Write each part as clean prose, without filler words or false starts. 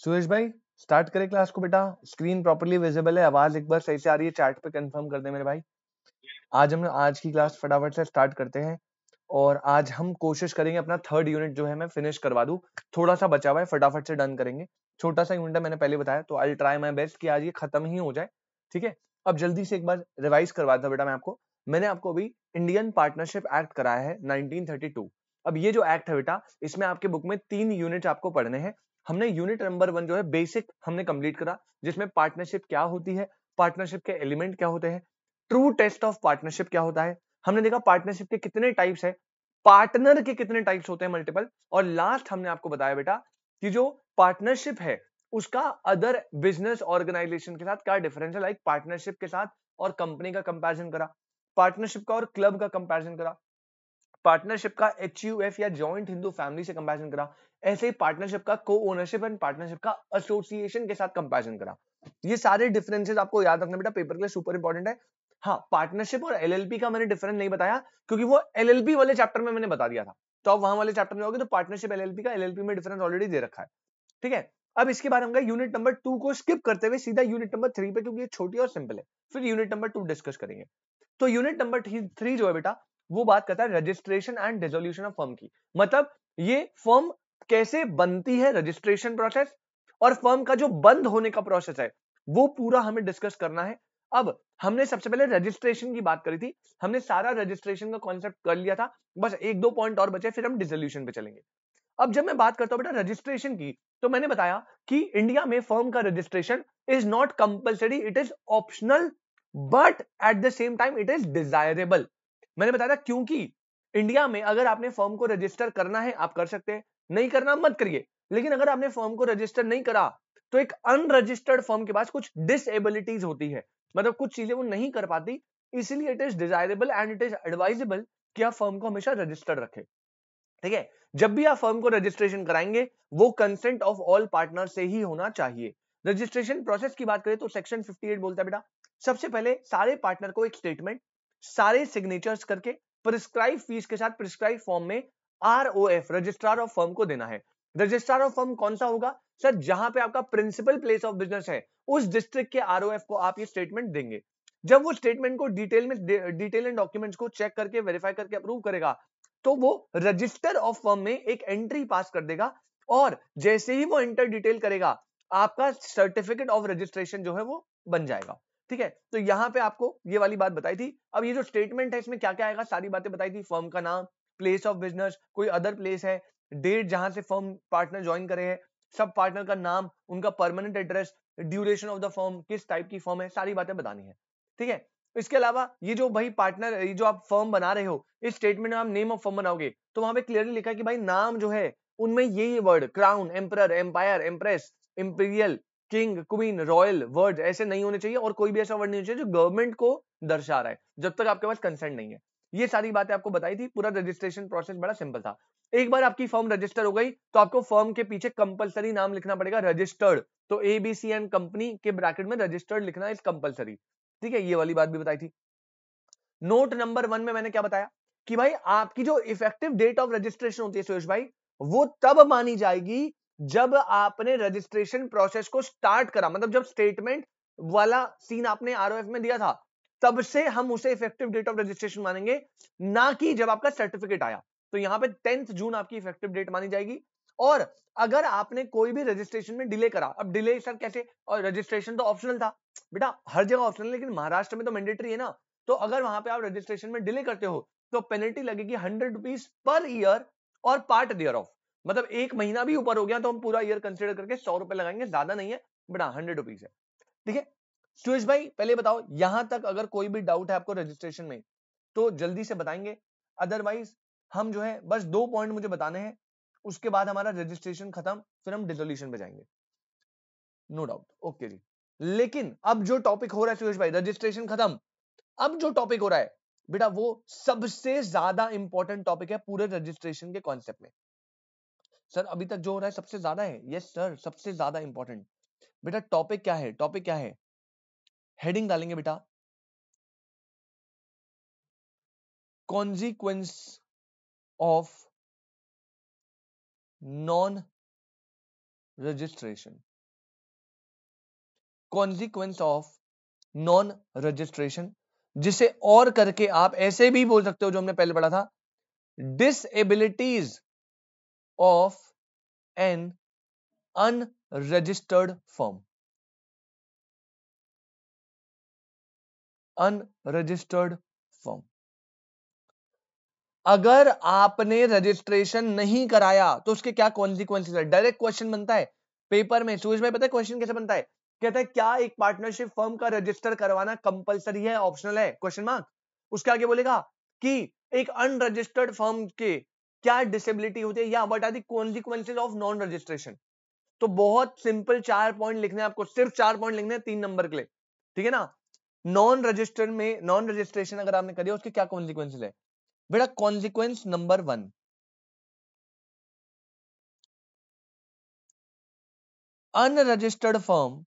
सुरेश भाई स्टार्ट करें क्लास को बेटा। स्क्रीन प्रॉपर्ली विजिबल है, आवाज एक बार सही से आ रही है, चैट पे कंफर्म कर दे मेरे भाई। आज की क्लास फटाफट से स्टार्ट करते हैं और आज हम कोशिश करेंगे अपना थर्ड यूनिट जो है मैं फिनिश करवा दूं। थोड़ा सा बचा हुआ है, फटाफट से डन करेंगे। छोटा सा यूनिट है, मैंने पहले बताया, तो आई ट्राई माय बेस्ट कि आज ये खत्म ही हो जाए। ठीक है, अब जल्दी से एक बार रिवाइज करवा था बेटा मैं आपको। मैंने आपको अभी इंडियन पार्टनरशिप एक्ट कराया है 1932। अब ये जो एक्ट है बेटा, इसमें आपके बुक में 3 यूनिट आपको पढ़ने हैं। हमने यूनिट नंबर 1 जो है बेसिक हमने कंप्लीट करा, जिसमें पार्टनरशिप क्या होती है, पार्टनरशिप के एलिमेंट क्या होते हैं, ट्रू टेस्ट ऑफ पार्टनरशिप क्या होता है, हमने देखा पार्टनरशिप के कितने टाइप्स है, पार्टनर के कितने टाइप्स होते हैं मल्टीपल, और लास्ट हमने आपको बताया बेटा कि जो पार्टनरशिप है उसका अदर बिजनेस ऑर्गेनाइजेशन के साथ क्या डिफरेंस है। लाइक पार्टनरशिप के साथ और कंपनी का कंपैरिजन करा, पार्टनरशिप का और क्लब का कंपैरिजन करा, पार्टनरशिप का HUF या जॉइंट हिंदू फैमिली से कंपैरिजन करा, ऐसे ही पार्टनरशिप का को ओनरशिप एंड पार्टनरशिप का एसोसिएशन के साथ कंपैरिजन करा। ये सारे डिफरेंसेस आपको याद रखना बेटा, पेपर के लिए सुपर इंपॉर्टेंट है। हाँ, पार्टनरशिप और LLP का मैंने डिफरेंस नहीं बताया क्योंकि वो LLP वाले चैप्टर में मैंने बता दिया था। तो आप वहां वाले चैप्टर में जाओगे तो पार्टनरशिप LLP का LLP में डिफरेंस ऑलरेडी दे रखा है। ठीक है, अब इसके बाद हम गए यूनिट नंबर 2 को स्किप करते हुए सीधा यूनिट नंबर 3 पे, क्योंकि ये छोटी और सिंपल है। फिर यूनिट नंबर 2 डिस्कस करेंगे। तो यूनिट नंबर 3 जो है बेटा, वो बात करता है registration and dissolution of firm की। मतलब ये फर्म कैसे बनती है, रजिस्ट्रेशन प्रोसेस, और फर्म का जो बंद होने का प्रोसेस है वो पूरा हमें डिस्कस करना है। अब हमने सबसे पहले रजिस्ट्रेशन की बात करी थी, हमने सारा रजिस्ट्रेशन का कॉन्सेप्ट कर लिया था, बस एक दो पॉइंट और बचे, फिर हम डिसोल्यूशन पे चलेंगे। अब जब मैं बात करता हूं बेटा रजिस्ट्रेशन की, तो मैंने बताया कि इंडिया में फर्म का registration is not compulsory, it is optional, but at the same time it is desirable. मैंने बताया था क्योंकि इंडिया में अगर आपने फर्म को रजिस्टर करना है आप कर सकते हैं, नहीं करना मत करिए। लेकिन अगर आपने फर्म को रजिस्टर नहीं करा तो एक अनरजिस्टर्ड फर्म के पास कुछ डिसेबिलिटीज होती है, मतलब कुछ चीजें वो नहीं कर पाती। इसलिए it is desirable and it is advisable कि आप फर्म को हमेशा रजिस्टर्ड रखें। ठीक है, जब भी आप फर्म को रजिस्ट्रेशन कराएंगे वो कंसेंट ऑफ ऑल पार्टनर से ही होना चाहिए। रजिस्ट्रेशन प्रोसेस की बात करें तो सेक्शन 58 बोलता है बेटा, सबसे पहले सारे पार्टनर को एक स्टेटमेंट सारे सिग्नेचर्स करके प्रिस्क्राइब फीस के साथ प्रिस्क्राइब फॉर्म में ROF रजिस्ट्रार ऑफ फर्म को देना है। रजिस्ट्रार ऑफ फर्म कौन सा होगा सर, जहां पे आपका प्रिंसिपल प्लेस ऑफ बिजनेस है उस डिस्ट्रिक्ट के ROF को आप ये स्टेटमेंट देंगे। जब वो स्टेटमेंट को डिटेल एंड डॉक्यूमेंट्स को चेक करके वेरीफाई करके अप्रूव करेगा तो वो रजिस्टर ऑफ फर्म में एक एंट्री पास कर देगा, और जैसे ही वो एंटर डिटेल करेगा आपका सर्टिफिकेट ऑफ रजिस्ट्रेशन जो है वो बन जाएगा। ठीक है, तो यहां पे आपको ये वाली बात बताई थी। अब ये जो स्टेटमेंट है इसमें क्या क्या आएगा, सारी बातें बताई थी। फर्म का नाम, प्लेस ऑफ बिजनेस, कोई अदर प्लेस है, डेट जहां से फर्म पार्टनर ज्वाइन करे है, सब पार्टनर का नाम, उनका permanent address, duration of the firm, किस टाइप की फर्म है, सारी बातें बतानी है। ठीक है, इसके अलावा ये जो भाई पार्टनर, ये जो आप फर्म बना रहे हो, इस स्टेटमेंट में आप नेम ऑफ फर्म बनाओगे तो वहां पे क्लियरली लिखा है कि भाई नाम जो है उनमें ये word crown, emperor, empire, empress, imperial, king, queen, royal word ऐसे नहीं होने चाहिए, और कोई भी ऐसा वर्ड नहीं होना चाहिए जो गवर्नमेंट को दर्शा रहा है, जब तक आपके पास कंसेंट नहीं है। ये सारी बातें आपको बताई थी। पूरा रजिस्ट्रेशन प्रोसेस बड़ा सिंपल था। एक बार आपकी फर्म रजिस्टर हो गई तो आपको फर्म के पीछे कंपलसरी नाम लिखना पड़ेगा, रजिस्टर्ड। तो ABC एंड कंपनी के ब्रैकेट में रजिस्टर्ड लिखना इज कंपलसरी। ठीक है, ये वाली बात भी बताई थी। नोट नंबर 1 में मैंने क्या बताया कि भाई आपकी जो इफेक्टिव डेट ऑफ रजिस्ट्रेशन होती है सुरेश भाई, वो तब मानी जाएगी जब आपने रजिस्ट्रेशन प्रोसेस को स्टार्ट करा, मतलब जब स्टेटमेंट वाला सीन आपने ROF में दिया था तब से हम उसे इफेक्टिव डेट ऑफ रजिस्ट्रेशन मानेंगे, ना कि जब आपका सर्टिफिकेट आया। तो यहां पे 10th जून आपकी इफेक्टिव डेट मानी जाएगी। और अगर आपने कोई भी रजिस्ट्रेशन में डिले करा, अब डिले सर कैसे, और रजिस्ट्रेशन तो ऑप्शनल था बेटा, हर जगह ऑप्शनल, लेकिन महाराष्ट्र में तो मैंडेटरी है ना। तो अगर वहां पे आप रजिस्ट्रेशन में डिले करते हो तो पेनल्टी लगेगी 100 रुपीज पर ईयर और पार्ट ईयर ऑफ, मतलब एक महीना भी ऊपर हो गया तो हम पूरा ईयर कंसिडर करके 100 रुपए लगाएंगे, ज्यादा नहीं है बेटा, 100 रुपीज है। ठीक है, सुरेश भाई पहले बताओ यहां तक अगर कोई भी डाउट है आपको रजिस्ट्रेशन में तो जल्दी से बताएंगे, अदरवाइज हम जो है बस 2 पॉइंट मुझे बताने हैं, उसके बाद हमारा रजिस्ट्रेशन खत्म, फिर हम डिसोल्यूशन पे जाएंगे। नो डाउट, ओके जी। लेकिन अब जो टॉपिक हो रहा है सुरेश भाई, रजिस्ट्रेशन खत्म, अब जो टॉपिक हो रहा है बेटा वो सबसे ज्यादा इंपॉर्टेंट टॉपिक है पूरे रजिस्ट्रेशन के कॉन्सेप्ट में। सर अभी तक जो हो रहा है सबसे ज्यादा है, यस सर सबसे ज्यादा इंपॉर्टेंट। बेटा टॉपिक क्या है, टॉपिक क्या है, हेडिंग डालेंगे बेटा, consequence of non registration. Consequence of non registration, जिसे और करके आप ऐसे भी बोल सकते हो जो हमने पहले पढ़ा था, disabilities of N unregistered firm. Unregistered firm, अगर आपने रजिस्ट्रेशन नहीं कराया तो उसके क्या कॉन्सिक्वेंसेस है? डायरेक्ट क्वेश्चन बनता है पेपर में। सूरज भाई पता है क्वेश्चन कैसे बनता है? कहता है क्या एक पार्टनरशिप फर्म का रजिस्टर करवाना कंपलसरी है, ऑप्शनल है? Question mark. उसके आगे बोलेगा कि एक अनरजिस्टर्ड फर्म के क्या डिसेबिलिटी होती है या what are the consequences of non registration. तो बहुत सिंपल 4 पॉइंट लिखने हैं आपको, सिर्फ 4 पॉइंट लिखने हैं 3 नंबर के लिए, ठीक है ना। नॉन रजिस्टर्ड में नॉन रजिस्ट्रेशन अगर आपने करी उसके क्या कॉन्सिक्वेंसेस है बेटा? Consequence number 1, unregistered firm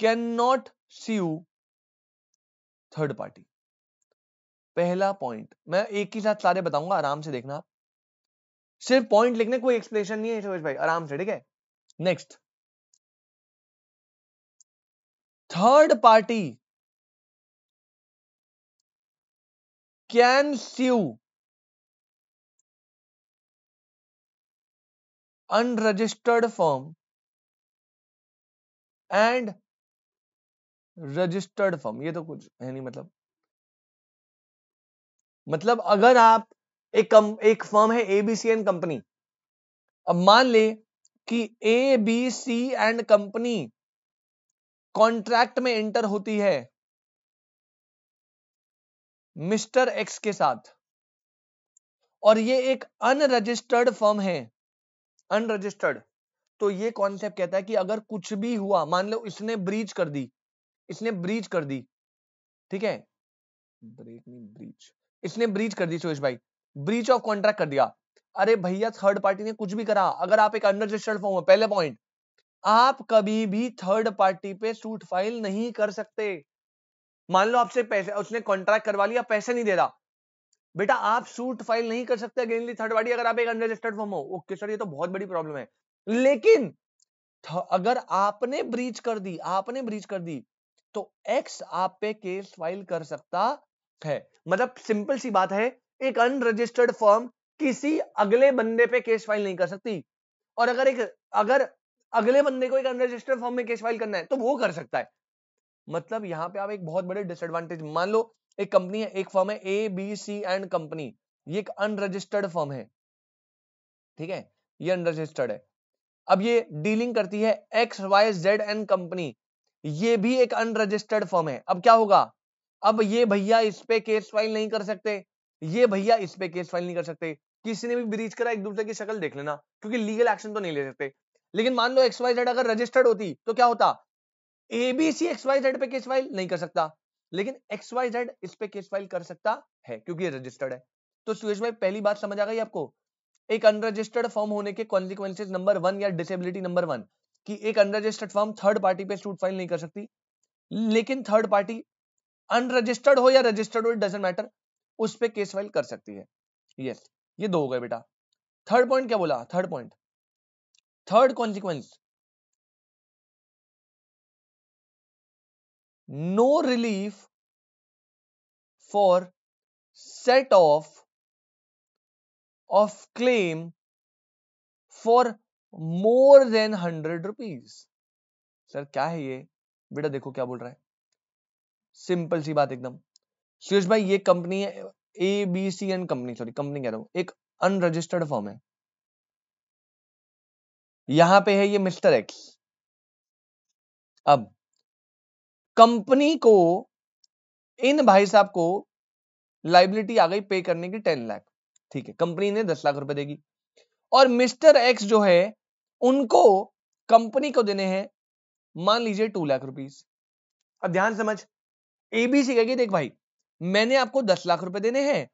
can not sue third party. पहला पॉइंट मैं एक ही साथ सारे बताऊंगा, आराम से देखना आप, सिर्फ पॉइंट लिखने, कोई एक्सप्लेनेशन नहीं है सुरेश भाई, आराम से, ठीक है। Next, third party can sue unregistered firm and registered firm. ये तो कुछ है नहीं, मतलब अगर आप एक फर्म है एबीसीएन कंपनी, अब मान ले कि एबीसी एंड कंपनी कॉन्ट्रैक्ट में एंटर होती है मिस्टर एक्स के साथ, और ये एक अनरजिस्टर्ड फर्म है, अनरजिस्टर्ड, तो ये कॉन्सेप्ट कहता है कि अगर कुछ भी हुआ, मान लो इसने ब्रीच कर दी, इसने ब्रीच कर दी, ठीक है, ब्रेक नहीं ब्रीच, इसने ब्रीच कर दी सुरेश भाई, ब्रीच ऑफ कॉन्ट्रैक्ट कर दिया। अरे भैया थर्ड पार्टी ने कुछ भी करा, अगर आप एक अनरजिस्टर्ड फर्म हो, पहले पॉइंट, आप कभी भी थर्ड पार्टी पे सूट फाइल नहीं कर सकते। मान लो आपसे पैसे, उसने कॉन्ट्रैक्ट करवा लिया, पैसे नहीं दे रहा, बेटा आप सूट फाइल नहीं कर सकते अगेंस्ट थर्ड पार्टी अगर आप एक अनरजिस्टर्ड फर्म हो। ओके सर, ये तो बहुत बड़ी प्रॉब्लम है, लेकिन अगर आपने ब्रीच कर दी, आपने ब्रीच कर दी, तो एक्स आप पे केस फाइल कर सकता है। मतलब सिंपल सी बात है, एक अनरजिस्टर्ड फर्म किसी अगले बंदे पे केस फाइल नहीं कर सकती, और अगर अगले बंदे को एक अनरजिस्टर्ड फर्म में केस फाइल करना है तो वो कर सकता है। मतलब यहां पे आप एक बहुत बड़े डिसएडवांटेज, मान लो एक कंपनी है, एक फर्म है A B C and company, ये एक अनरजिस्टर्ड फर्म है, ठीक है, ये अनरजिस्टर्ड है। अब ये डीलिंग करती है X Y Z and company, ये भी एक अनरजिस्टर्ड फर्म है। अब क्या होगा? अब ये भैया इस पे केस फाइल नहीं कर सकते, ये भैया इस पे केस फाइल नहीं कर सकते, किसी ने भी ब्रीच करा एक दूसरे की शक्ल देख लेना, क्योंकि लीगल एक्शन तो नहीं ले सकते। लेकिन मान लो एक्स वाई जेड अगर रजिस्टर्ड होती तो क्या होता? एबीसी एक्स वाई जेड पे केस फाइल नहीं कर सकता, लेकिन एक्स वाई जेड इस पे केस फाइल कर सकता है क्योंकि ये रजिस्टर्ड है। तो सुरेश भाई पहली बात समझ आ गई आपको, एक अनरजिस्टर्ड फर्म होने के कॉन्सिक्वेंसेस नंबर 1 या डिसेबिलिटी नंबर 1, कि एक अनरजिस्टर्ड फर्म थर्ड पार्टी पे सूट फाइल नहीं कर सकती, लेकिन थर्ड पार्टी अनरजिस्टर्ड हो या रजिस्टर्ड हो, इट डजंट मैटर, उस पे केस फाइल कर सकती है। यस, ये दो हो गए बेटा। थर्ड पॉइंट क्या बोला? Third point, third consequence, no relief for set off claim for more than 100 rupees. Sir क्या है ये? बेटा देखो क्या बोल रहा है, सिंपल सी बात एकदम। सुरेश भाई ये कंपनी है A B C and company, sorry company कह रहा हूं, एक अनरजिस्टर्ड फर्म है, यहां पे है ये मिस्टर एक्स। अब कंपनी को, इन भाई साहब को लाइबिलिटी आ गई पे करने की 10 लाख, ठीक है, कंपनी ने 10 लाख रुपए देगी, और मिस्टर एक्स जो है उनको कंपनी को देने हैं मान लीजिए 2 लाख रुपीस। अब ध्यान समझ, एबीसी कहेगी देख भाई मैंने आपको 10 लाख रुपए देने हैं,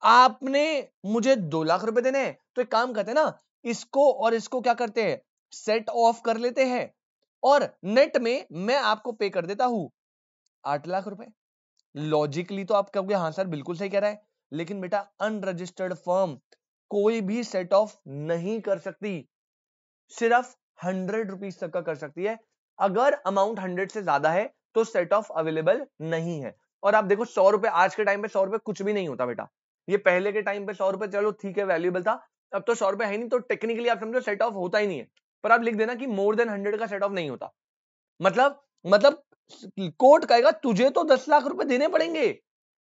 आपने मुझे 2 लाख रुपए देने हैं, तो एक काम करते हैं ना, इसको और इसको क्या करते हैं, सेट ऑफ कर लेते हैं, और नेट में मैं आपको पे कर देता हूं 8 लाख रुपए। लॉजिकली तो आप कहोगे हाँ सर बिल्कुल सही कह रहा है, लेकिन बेटा अनरजिस्टर्ड फर्म कोई भी सेट ऑफ नहीं कर सकती, सिर्फ 100 रुपीज तक का कर सकती है। अगर अमाउंट 100 से ज्यादा है तो सेट ऑफ अवेलेबल नहीं है। और आप देखो 100 रुपए, आज के टाइम पे 100 रुपए कुछ भी नहीं होता बेटा। ये पहले के टाइम पे 100 रुपए चलो ठीक है वैल्यूएबल था, अब तो 100 रुपए है नहीं, तो टेक्निकली आप समझो सेट ऑफ होता ही नहीं है। पर आप लिख देना कि मोर देन 100 का सेट ऑफ नहीं होता। मतलब कोर्ट कहेगा तुझे तो 10 लाख रुपए देने पड़ेंगे,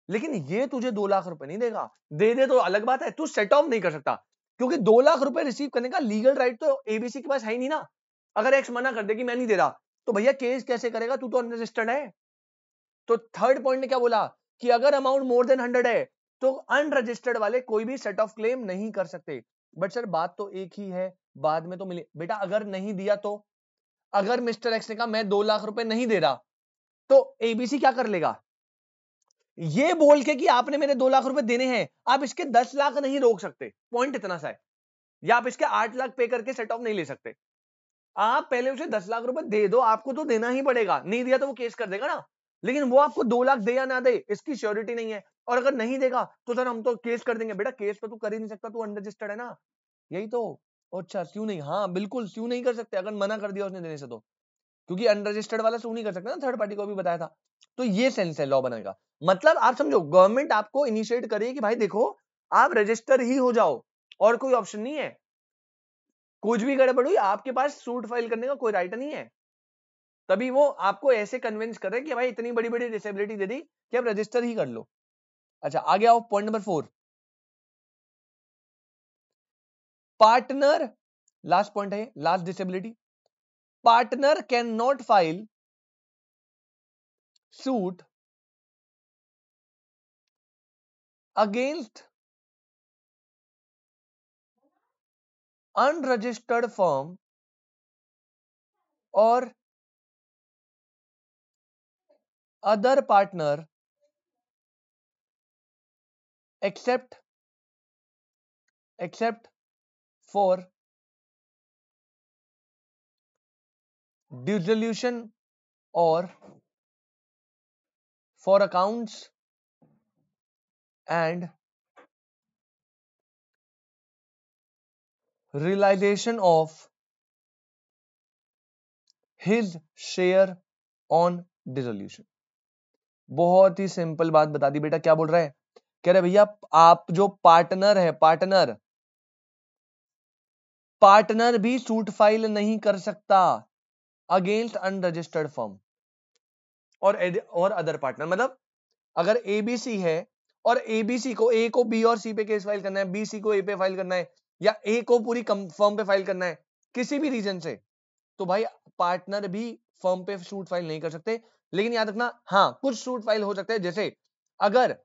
लेकिन ये तुझे 2 लाख रुपए नहीं देगा। दे दे तो अलग बात है, तू सेट ऑफ नहीं कर सकता, क्योंकि 2 लाख रुपए रिसीव करने का लीगल राइट तो एबीसी के पास है ही नहीं ना। अगर एक्स मना कर दे कि मैं नहीं दे रहा, तो भैया केस कैसे करेगा, तू तो अनरजिस्टर्ड है। तो थर्ड पॉइंट ने क्या बोला कि अगर अमाउंट मोर देन 100 है तो अनरजिस्टर्ड वाले कोई भी सेट ऑफ क्लेम नहीं कर सकते। बट सर बात तो एक ही है, बाद में तो मिले बेटा। अगर नहीं दिया तो, अगर मिस्टर एक्स ने कहा मैं 2 लाख रुपए नहीं दे रहा, तो एबीसी क्या कर लेगा, ये बोल के कि आपने मेरे 2 लाख रुपए देने हैं, आप इसके 10 लाख नहीं रोक सकते। पॉइंट इतना सा है। या आप इसके 8 लाख पे करके सेट ऑफ नहीं ले सकते। आप पहले उसे 10 लाख रुपए दे दो, आपको तो देना ही पड़ेगा, नहीं दिया तो वो केस कर देगा ना। लेकिन वो आपको 2 लाख दे या ना दे इसकी श्योरिटी नहीं है, और अगर नहीं देगा तो सर हम तो केस कर देंगे। बेटा केस तो तू कर ही नहीं सकता, तू अनरजिस्टर्ड है ना। यही तो। अच्छा स्यू नहीं, हाँ बिल्कुल स्यू नहीं कर सकते अगर मना कर दिया उसने देने से, तो क्योंकि अनरजिस्टर्ड वाला सू नहीं कर सकता ना, थर्ड पार्टी को भी बताया था। तो ये सेंस है लॉ बनाने का। मतलब आप समझो गवर्नमेंट आपको इनिशिएट करे कि भाई देखो आप रजिस्टर ही हो जाओ, और कोई ऑप्शन नहीं है। कुछ भी गड़बड़ हुई आपके पास सूट फाइल करने का कोई राइट नहीं है। तभी वो आपको ऐसे कन्विंस कर रहे कि भाई इतनी बड़ी बड़ी डिसेबिलिटी दे दी कि आप रजिस्टर ही कर लो। अच्छा आगे आओ, point number 4, partner. Last point है, last disability. Partner can not file suit against unregistered firm or other partner except for dissolution or for accounts and realization of his share on dissolution। बहुत ही simple बात बता दी बेटा। क्या बोल रहा है, कह रहे भैया आप जो पार्टनर है, पार्टनर भी सूट फाइल नहीं कर सकता अगेंस्ट अनरजिस्टर्ड फर्म और अदर पार्टनर। मतलब अगर एबीसी है और एबीसी को ए को बी और सी पे केस फाइल करना है, बी सी को ए पे फाइल करना है, या ए को पूरी फर्म पे फाइल करना है किसी भी रीजन से, तो भाई पार्टनर भी फर्म पे सूट फाइल नहीं कर सकते। लेकिन याद रखना, हाँ कुछ सूट फाइल हो सकते हैं। जैसे अगर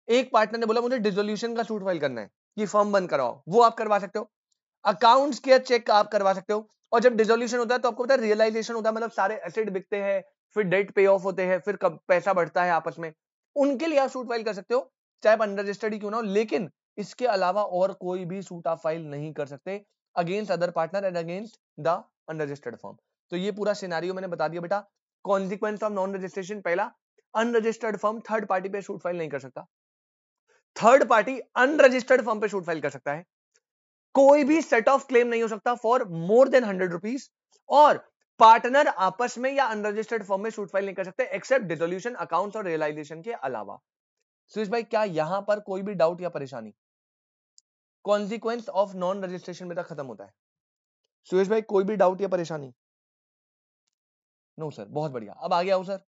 एक पार्टनर ने बोला मुझे डिसोल्यूशन का सूट फाइल करना है कि फर्म बंद कराओ, वो आप करवा सकते हो। अकाउंट्स के चेक आप करवा सकते हो। और जब डिसोल्यूशन होता है तो आपको पता है रियलाइजेशन होता है, मतलब सारे एसेट बिकते हैं, फिर डेट पे ऑफ होते हैं, फिर कब पैसा बढ़ता है आपस में, उनके लिए आप सूट फाइल कर सकते हो, चाहे आप अनरजिस्टर्ड ही क्यों ना हो। लेकिन इसके अलावा और कोई भी सूट आप फाइल नहीं कर सकते against other partner and against the unregistered firm. तो ये पूरा सिनेरियो मैंने बता दिया बेटा। कॉन्सिक्वेंस ऑफ नॉन रजिस्ट्रेशन, पहला, अनरजिस्टर्ड फर्म थर्ड पार्टी पे सूट फाइल नहीं कर सकता, थर्ड पार्टी अनरजिस्टर्ड फर्म पे सूट फाइल कर सकता है, कोई भी सेट ऑफ क्लेम नहीं हो सकता फॉर मोर देन 100 रुपीज, और पार्टनर आपस में या अनरजिस्टर्ड फर्म में सूट फाइल नहीं कर सकते एक्सेप्ट डिसोल्यूशन, अकाउंट्स और रियलाइजेशन के अलावा। सुरेश भाई क्या यहां पर कोई भी डाउट या परेशानी? कॉन्सिक्वेंस ऑफ नॉन रजिस्ट्रेशन में तक खत्म होता है। सुरेश भाई कोई भी डाउट या परेशानी? नो सर, बहुत बढ़िया। अब आगे आओ सर,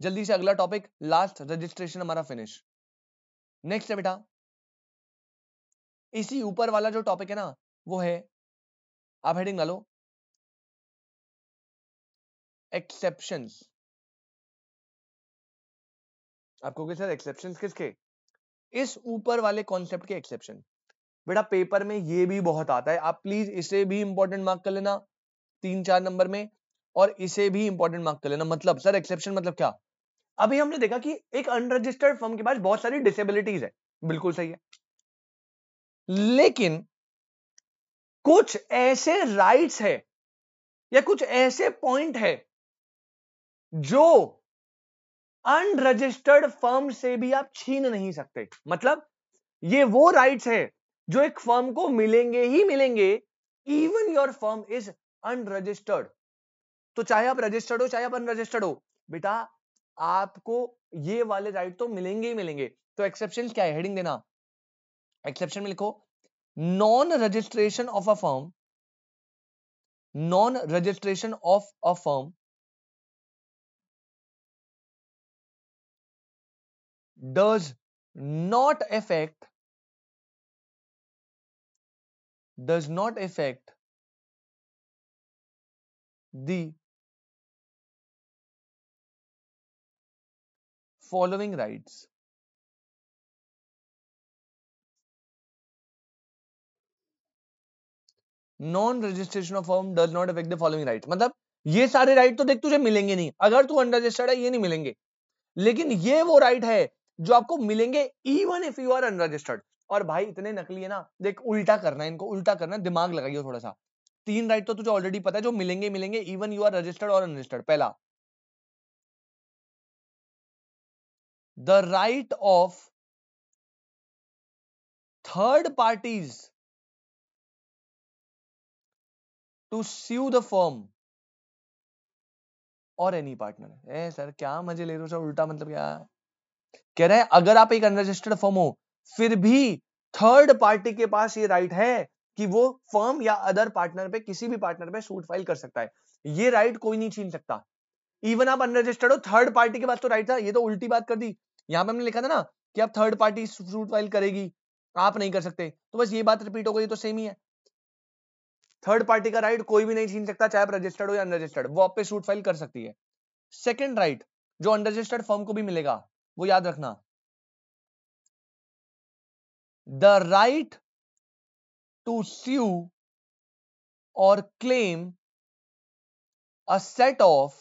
जल्दी से अगला टॉपिक, लास्ट रजिस्ट्रेशन हमारा फिनिश। नेक्स्ट है बेटा, इसी ऊपर वाला जो टॉपिक है ना, वो है, आप हेडिंग डालो एक्सेप्शंस। आपको क्या सर एक्सेप्शंस किसके? इस ऊपर वाले कॉन्सेप्ट के एक्सेप्शन। बेटा पेपर में ये भी बहुत आता है, आप प्लीज इसे भी इंपॉर्टेंट मार्क कर लेना 3-4 नंबर में, और इसे भी इंपॉर्टेंट मार्क कर लेना। मतलब सर एक्सेप्शन मतलब क्या? अभी हमने देखा कि एक अनरजिस्टर्ड फर्म के पास बहुत सारी डिसेबिलिटीज है, बिल्कुल सही है, लेकिन कुछ ऐसे राइट्स है या कुछ ऐसे पॉइंट है जो अनरजिस्टर्ड फर्म से भी आप छीन नहीं सकते। मतलब ये वो राइट्स है जो एक फर्म को मिलेंगे ही मिलेंगे, even your firm is unregistered, तो चाहे आप रजिस्टर्ड हो चाहे आप अनरजिस्टर्ड हो, बेटा आपको ये वाले राइट तो मिलेंगे ही मिलेंगे। तो एक्सेप्शन क्या है, हेडिंग देना, एक्सेप्शन में लिखो non registration of a firm, non registration of a firm does not affect the following rights. Non registration of firm does not affect the following right, मतलब ये सारे राइट तो देख तुझे मिलेंगे नहीं, अगर तू अनरजिस्टर्ड है ये नहीं मिलेंगे, लेकिन ये वो राइट है जो आपको मिलेंगे even if you are unregistered. और भाई इतने नकली है ना, देख उल्टा करना है इनको, उल्टा करना है, दिमाग लगाइए थोड़ा सा। तीन राइट तो तुझे ऑलरेडी पता है जो मिलेंगे मिलेंगे इवन यू आर रजिस्टर्ड और अनरजिस्टर्ड। पहला, the right of third parties to sue the firm और एनी पार्टनर। ए सर क्या मजे ले रहे हो सर, उल्टा मतलब क्या कह रहे हैं? अगर आप एक अनरजिस्टर्ड फर्म हो फिर भी थर्ड पार्टी के पास ये राइट है कि वो फर्म या अदर पार्टनर पे, किसी भी पार्टनर पे सूट फाइल कर सकता है। ये राइट कोई नहीं छीन सकता। इवन आप अनरजिस्टर्ड हो, थर्ड पार्टी के पास तो राइट था, ये तो उल्टी बात कर दी। यहां पे हमने लिखा था ना कि आप थर्ड पार्टी सूट फाइल करेगी, आप नहीं कर सकते, तो बस ये बात रिपीट हो गई, तो सेम ही है। थर्ड पार्टी का राइट कोई भी नहीं छीन सकता, चाहे आप रजिस्टर्ड हो या अनरजिस्टर्ड, वो आप पे सूट फाइल कर सकती है। सेकेंड राइट जो अनरजिस्टर्ड फर्म को भी मिलेगा, वो याद रखना, the right to sue or claim a set of,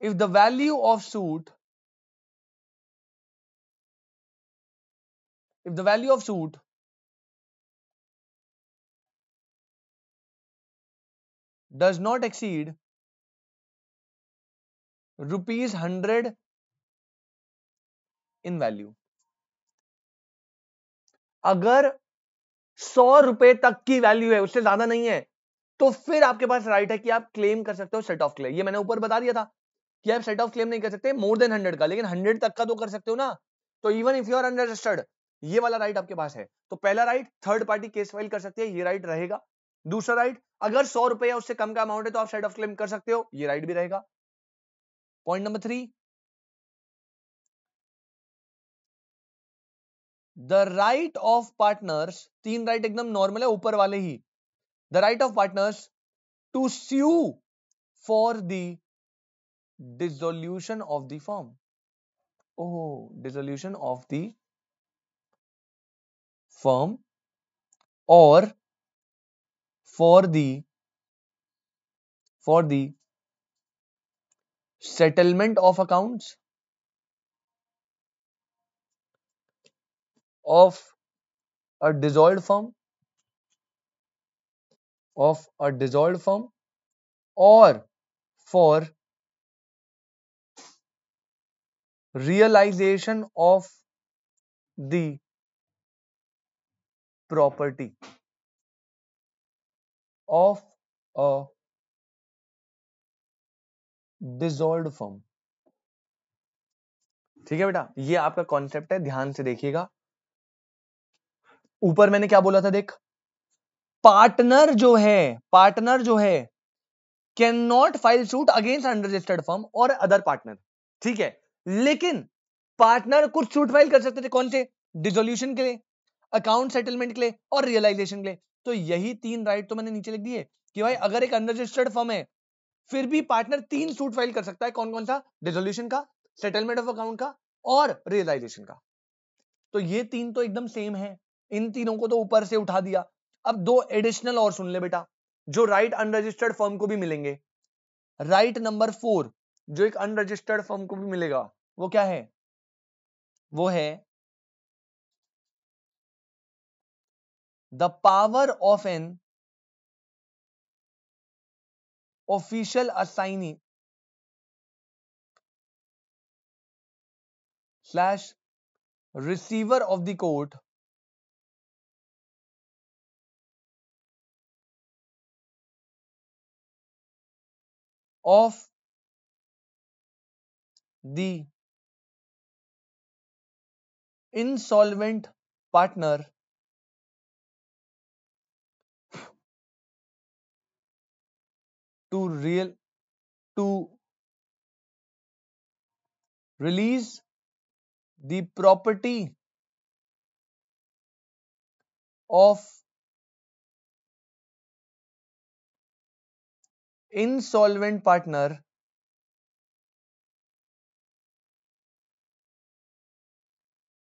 if the value of suit, if the value of suit does not exceed rupees 100 in value, अगर 100 रुपए तक की वैल्यू है, उससे ज्यादा नहीं है, तो फिर आपके पास राइट है कि आप क्लेम कर सकते हो सेट ऑफ क्लेम। ये मैंने ऊपर बता दिया था कि आप सेट ऑफ क्लेम नहीं कर सकते मोर देन 100 का, लेकिन 100 तक का तो कर सकते हो ना। तो even if you are unregistered, ये वाला राइट आपके पास है। तो पहला right third party case file कर सकती है, ये राइट रहेगा। दूसरा राइट, अगर 100 रुपए या उससे कम का अमाउंट है तो आप सेट ऑफ क्लेम कर सकते हो, ये राइट भी रहेगा। Point number 3, the right of partners, तीन राइट एकदम नॉर्मल है ऊपर वाले ही, the right of partners to sue for the dissolution of the firm, oh dissolution of the firm or for the settlement of accounts of a dissolved firm, or for realization of the property of a dissolved firm। ठीक है बेटा, ये आपका concept है, ध्यान से देखिएगा। ऊपर मैंने क्या बोला था, देख, पार्टनर जो है can not file suit against unregistered firm और अदर पार्टनर, ठीक है, लेकिन पार्टनर कुछ सूट फाइल कर सकते थे, कौन से? डिसोल्यूशन के लिए, अकाउंट सेटलमेंट के लिए और रियलाइजेशन के लिए। तो यही तीन राइट तो मैंने नीचे लिख दिए कि भाई अगर एक अनरजिस्टर्ड फर्म है फिर भी पार्टनर तीन सूट फाइल कर सकता है, कौन कौन सा? डिसोल्यूशन का, सेटलमेंट ऑफ अकाउंट का और रियलाइजेशन का। तो ये तीन तो एकदम सेम है, इन तीनों को तो ऊपर से उठा दिया। अब दो एडिशनल और सुन ले बेटा, जो राइट अनरजिस्टर्ड फर्म को भी मिलेंगे। राइट नंबर 4 जो एक अनरजिस्टर्ड फर्म को भी मिलेगा, वो क्या है? वो है the power of an official assignee slash receiver of the court of the insolvent partner to to release the property of insolvent partner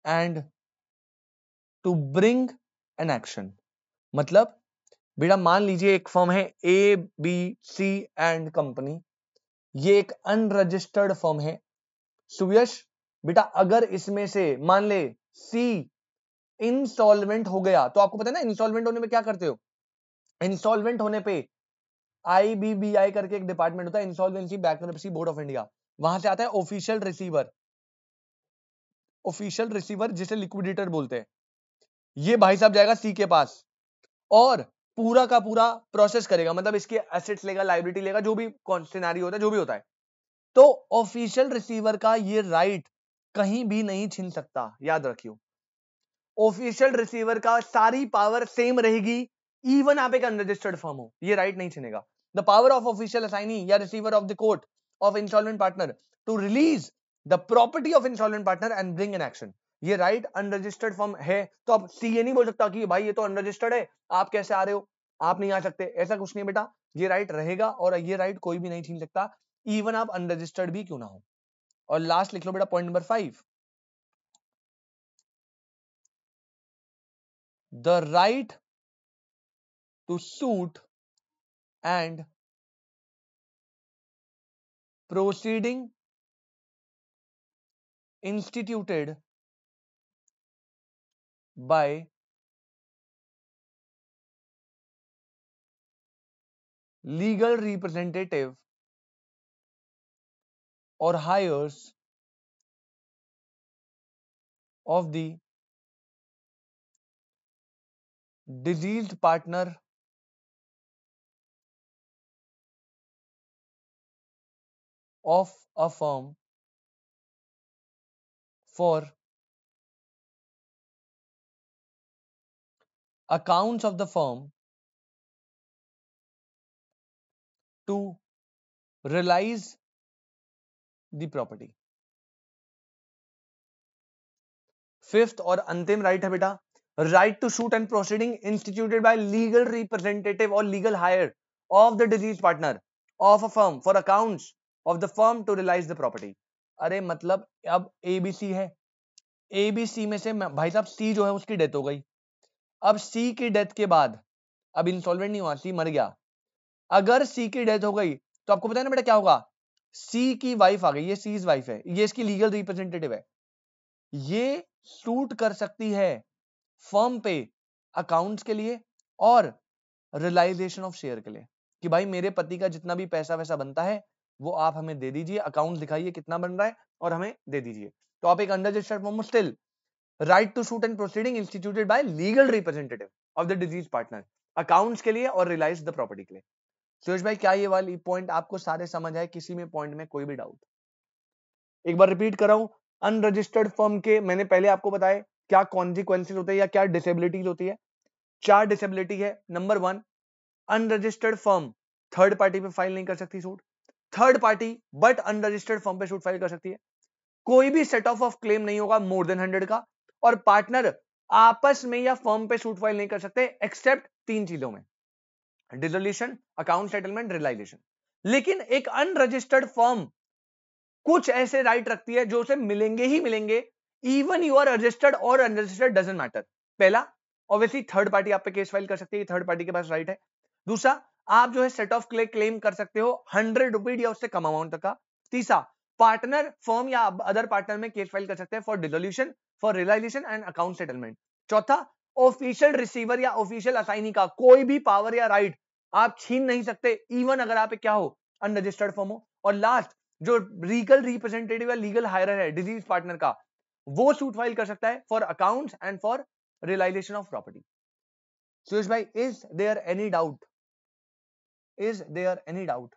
and to bring an action। मतलब बेटा मान लीजिए एक फर्म है A B C and company, ये एक unregistered firm है। सुयश बेटा अगर इसमें से मान ले सी इंसॉल्वेंट हो गया, तो आपको पता है ना इंसॉल्वेंट होने में क्या करते हो, इंसॉल्वेंट होने पे आईबीबीआई करके एक डिपार्टमेंट होता है, insolvency bankruptcy board of India, वहां से आता है ऑफिशियल रिसीवर। ऑफिशियल रिसीवर जिसे लिक्विडेटर बोलते हैं, ये भाई साहब जाएगा सी के पास और पूरा का पूरा प्रोसेस करेगा, मतलब इसके एसेट्स लेगा, लायबिलिटी लेगा, जो भी सिनेरियो होता है, जो भी होता है। तो ऑफिशियल रिसीवर का ये राइट कहीं भी नहीं छीन सकता, याद रखियो। ऑफिशियल रिसीवर का सारी पावर सेम रहेगी, इवन आप एक अनरजिस्टर्ड फर्म हो, ये राइट नहीं छीनेगा। The power of official assignee या receiver of the court of insolvent partner to release the property of insolvent partner and bring an action, ये राइट अनरजिस्टर्ड फर्म है। तो अब सी ये नहीं बोल सकता कि भाई ये तो अनरजिस्टर्ड है, आप कैसे आ रहे हो, आप नहीं आ सकते, ऐसा कुछ नहीं बेटा, ये राइट रहेगा और ये राइट कोई भी नहीं छीन सकता, इवन आप अनरजिस्टर्ड भी क्यों ना हो। और लास्ट लिख लो बेटा point number 5, the right to suit and proceeding instituted by legal representative or hires of the deceased partner of a firm for accounts of the firm to realize the property। Fifth और अंतिम right है बेटा, right to suit and proceeding instituted by legal representative और legal heir of the deceased partner of a firm for accounts of the firm to realize the property. अरे मतलब अब ABC है, ABC में से भाई साहब सी जो है उसकी डेथ हो गई, अब सी की डेथ के बाद अब इंसॉल्वेंट नहीं हुआ, सी मर गया। अगर सी की डेथ हो गई तो आपको पता है ना बेटा क्या होगा, सी की वाइफ आ गई, ये सी वाइफ है, ये इसकी लीगल रिप्रेजेंटेटिव है, ये सूट कर सकती है फर्म पे अकाउंट्स के लिए और रियलाइजेशन ऑफ शेयर के लिए, कि भाई मेरे पति का जितना भी पैसा वैसा बनता है वो आप हमें दे दीजिए, अकाउंट दिखाइए कितना बन रहा है और हमें दे दीजिए। तो आप एक unregistered firm still right to suit and proceeding instituted by legal representative of the deceased partner accounts के लिए और रियलाइज द प्रॉपर्टी के लिए। सुरेश भाई क्या ये वाली पॉइंट आपको सारे समझ आए, किसी में पॉइंट में कोई भी डाउट? एक बार रिपीट कर रहा हूं, अनरजिस्टर्ड फर्म के मैंने पहले आपको बताया क्या कॉन्सिक्वेंसेज होते हैं या क्या डिसेबिलिटीज होती है। चार डिसेबिलिटी है। Number 1, unregistered firm third party पे फाइल नहीं कर सकती suit, third party but unregistered firm पे सूट फाइल कर सकती है, कोई भी सेट ऑफ क्लेम नहीं होगा मोर देन 100 का, और पार्टनर आपस में या फर्म पे सूट फाइल नहीं कर सकते एक्सेप्ट तीन चीजों में, डिसोल्यूशन, अकाउंट सेटलमेंट, रियलाइजेशन। लेकिन एक अनरजिस्टर्ड फर्म कुछ ऐसे राइट रखती है जो उसे मिलेंगे ही मिलेंगे, इवन यू आर रजिस्टर्ड और अनरजिस्टर्ड डजंट मैटर। पहला, ऑब्वियसली थर्ड पार्टी आप पे केस फाइल कर सकती है, थर्ड पार्टी के पास राइट है। दूसरा, आप जो है सेट ऑफ क्लेम कर सकते हो 100 रुपीज या उससे कम अमाउंट तक का। तीसरा, पार्टनर फर्म या अदर पार्टनर में केस फाइल कर सकते हैं for dissolution, for realisation and account settlement. चौथा, ऑफिशियल रिसीवर या ऑफिशियल असाइनी का कोई भी पावर या राइट आप छीन नहीं सकते, इवन अगर आप क्या हो, अनरजिस्टर्ड फर्म हो। और लास्ट, जो लीगल रिप्रेजेंटेटिव या लीगल हायरर है डिजीज पार्टनर का, वो सूट फाइल कर सकता है for accounts and for realization of property. Suresh भाई is there any doubt, is there any doubt?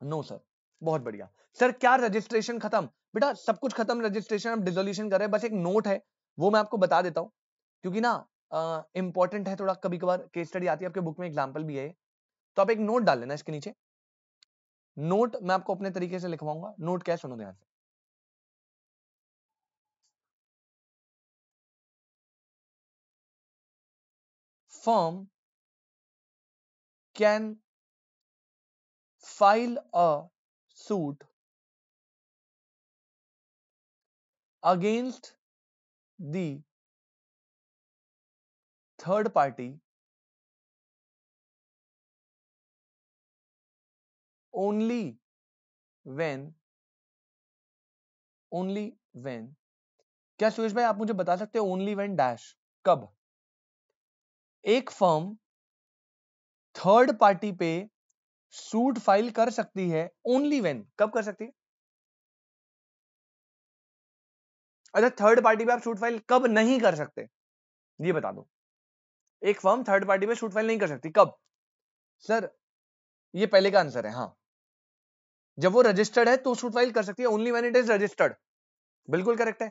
No sir. बहुत बढ़िया सर। क्या रजिस्ट्रेशन खत्म? बेटा सब कुछ खत्म, रजिस्ट्रेशन अब डिसोल्यूशन कर रहे हैं, बस एक नोट है वो मैं आपको बता देता हूं, क्योंकि ना इंपॉर्टेंट है थोड़ा, कभी कभार केस स्टडी आती है आपके बुक में, एग्जांपल भी है, तो आप एक नोट डाल लेना इसके नीचे। नोट मैं आपको अपने तरीके से लिखवाऊंगा। नोट क्या है सुनो ध्यान से। Firm can file a suit against the third party only when क्या सुरेश भाई आप मुझे बता सकते हो ओनली व्हेन डैश कब एक फर्म थर्ड पार्टी पे सूट फाइल कर सकती है? ओनली व्हेन कब कर सकती है? अच्छा, थर्ड पार्टी पे आप सूट फाइल कब नहीं कर सकते ये बता दो। एक फर्म थर्ड पार्टी पे सूट फाइल नहीं कर सकती कब? सर ये पहले का आंसर है। हाँ, जब वो रजिस्टर्ड है तो सूट फाइल कर सकती है, only when it is registered. बिल्कुल करेक्ट है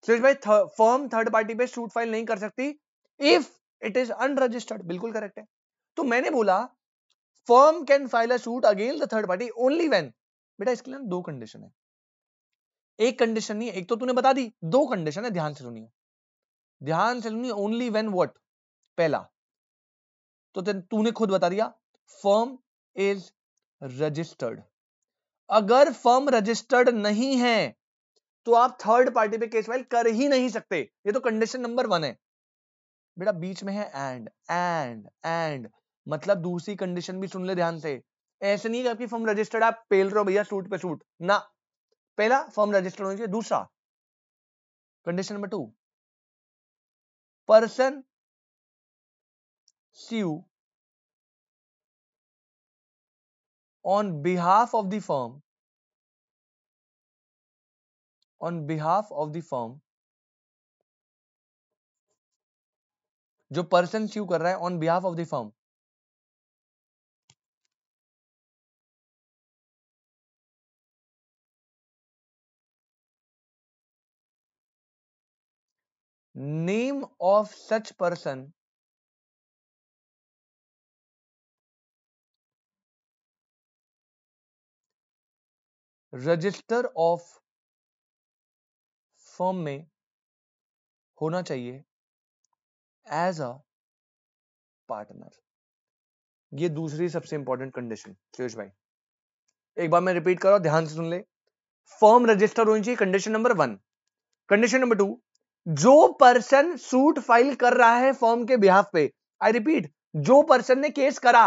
सुरेश भाई। फर्म थर्ड पार्टी पे सूट फाइल नहीं कर सकती इफ इट इज अनरजिस्टर्ड। बिल्कुल करेक्ट है। तो मैंने बोला firm can file a suit against the third party only when. बेटा इसके लिए दो कंडीशन है, एक कंडीशन नहीं है, एक तो तूने बता दी, दो कंडीशन है, ध्यान से सुनिए, ध्यान से सुनिए। Only when what? पहला तो तूने खुद बता दिया, फर्म इज रजिस्टर्ड। अगर फर्म रजिस्टर्ड नहीं है तो आप थर्ड पार्टी पे केस फाइल कर ही नहीं सकते। ये तो कंडीशन नंबर 1 है। बेटा बीच में है एंड मतलब दूसरी कंडीशन भी सुन ले ध्यान से। ऐसे नहीं कि आपकी फर्म रजिस्टर्ड आप पेल रहे हो भैया सूट पे सूट ना। पहला फर्म रजिस्टर्ड होनी चाहिए। दूसरा condition number 2, person sue on behalf of the firm जो पर्सन स्यू कर रहा है on behalf of the firm, name of such person register of firm में होना चाहिए एज अ पार्टनर। ये दूसरी सबसे इंपॉर्टेंट कंडीशन सुरेश भाई, एक बार मैं रिपीट कर रहा हूं, ध्यान से सुन ले। फर्म रजिस्टर होनी चाहिए, कंडीशन नंबर 1। कंडीशन नंबर 2, जो पर्सन सूट फाइल कर रहा है फर्म के बिहाफ पे, आई रिपीट, जो पर्सन ने केस करा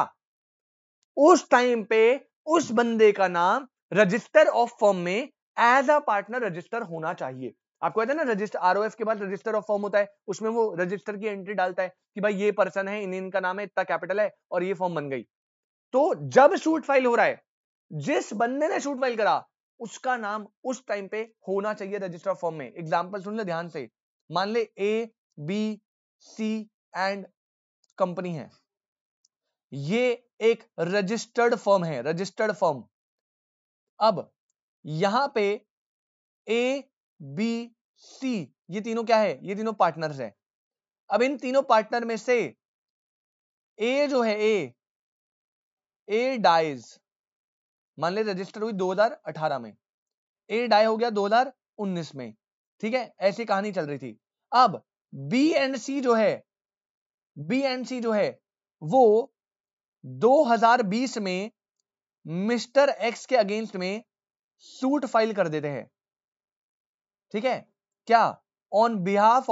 उस टाइम पे उस बंदे का नाम रजिस्टर ऑफ फर्म में एज अ पार्टनर रजिस्टर होना चाहिए। आपको कहते हैं ना रजिस्टर, आरओएफ के बाद रजिस्टर ऑफ फर्म होता है, उसमें वो रजिस्टर की एंट्री डालता है कि भाई ये पर्सन है, इनका नाम है, इतना कैपिटल है और ये फर्म बन गई। तो जब सूट फाइल हो रहा है, जिस बंदे ने सूट फाइल करा उसका नाम उस टाइम पे होना चाहिए रजिस्टर ऑफ फर्म में। एग्जांपल सुन ले ध्यान से। मान ले A B C and company है, ये एक रजिस्टर्ड फर्म है, रजिस्टर्ड फर्म। अब यहां पे ए बी सी ये तीनों क्या है? ये तीनों पार्टनर्स है। अब इन तीनों पार्टनर में से ए जो है, ए डाइज, मान ले रजिस्टर हुई 2018 में, ए डाई हो गया 2019 में, ठीक है, ऐसी कहानी चल रही थी। अब बी एंड सी जो है, बी एंड सी जो है वो 2020 में मिस्टर एक्स के अगेंस्ट में सूट फाइल कर देते हैं, ठीक है, क्या? On behalf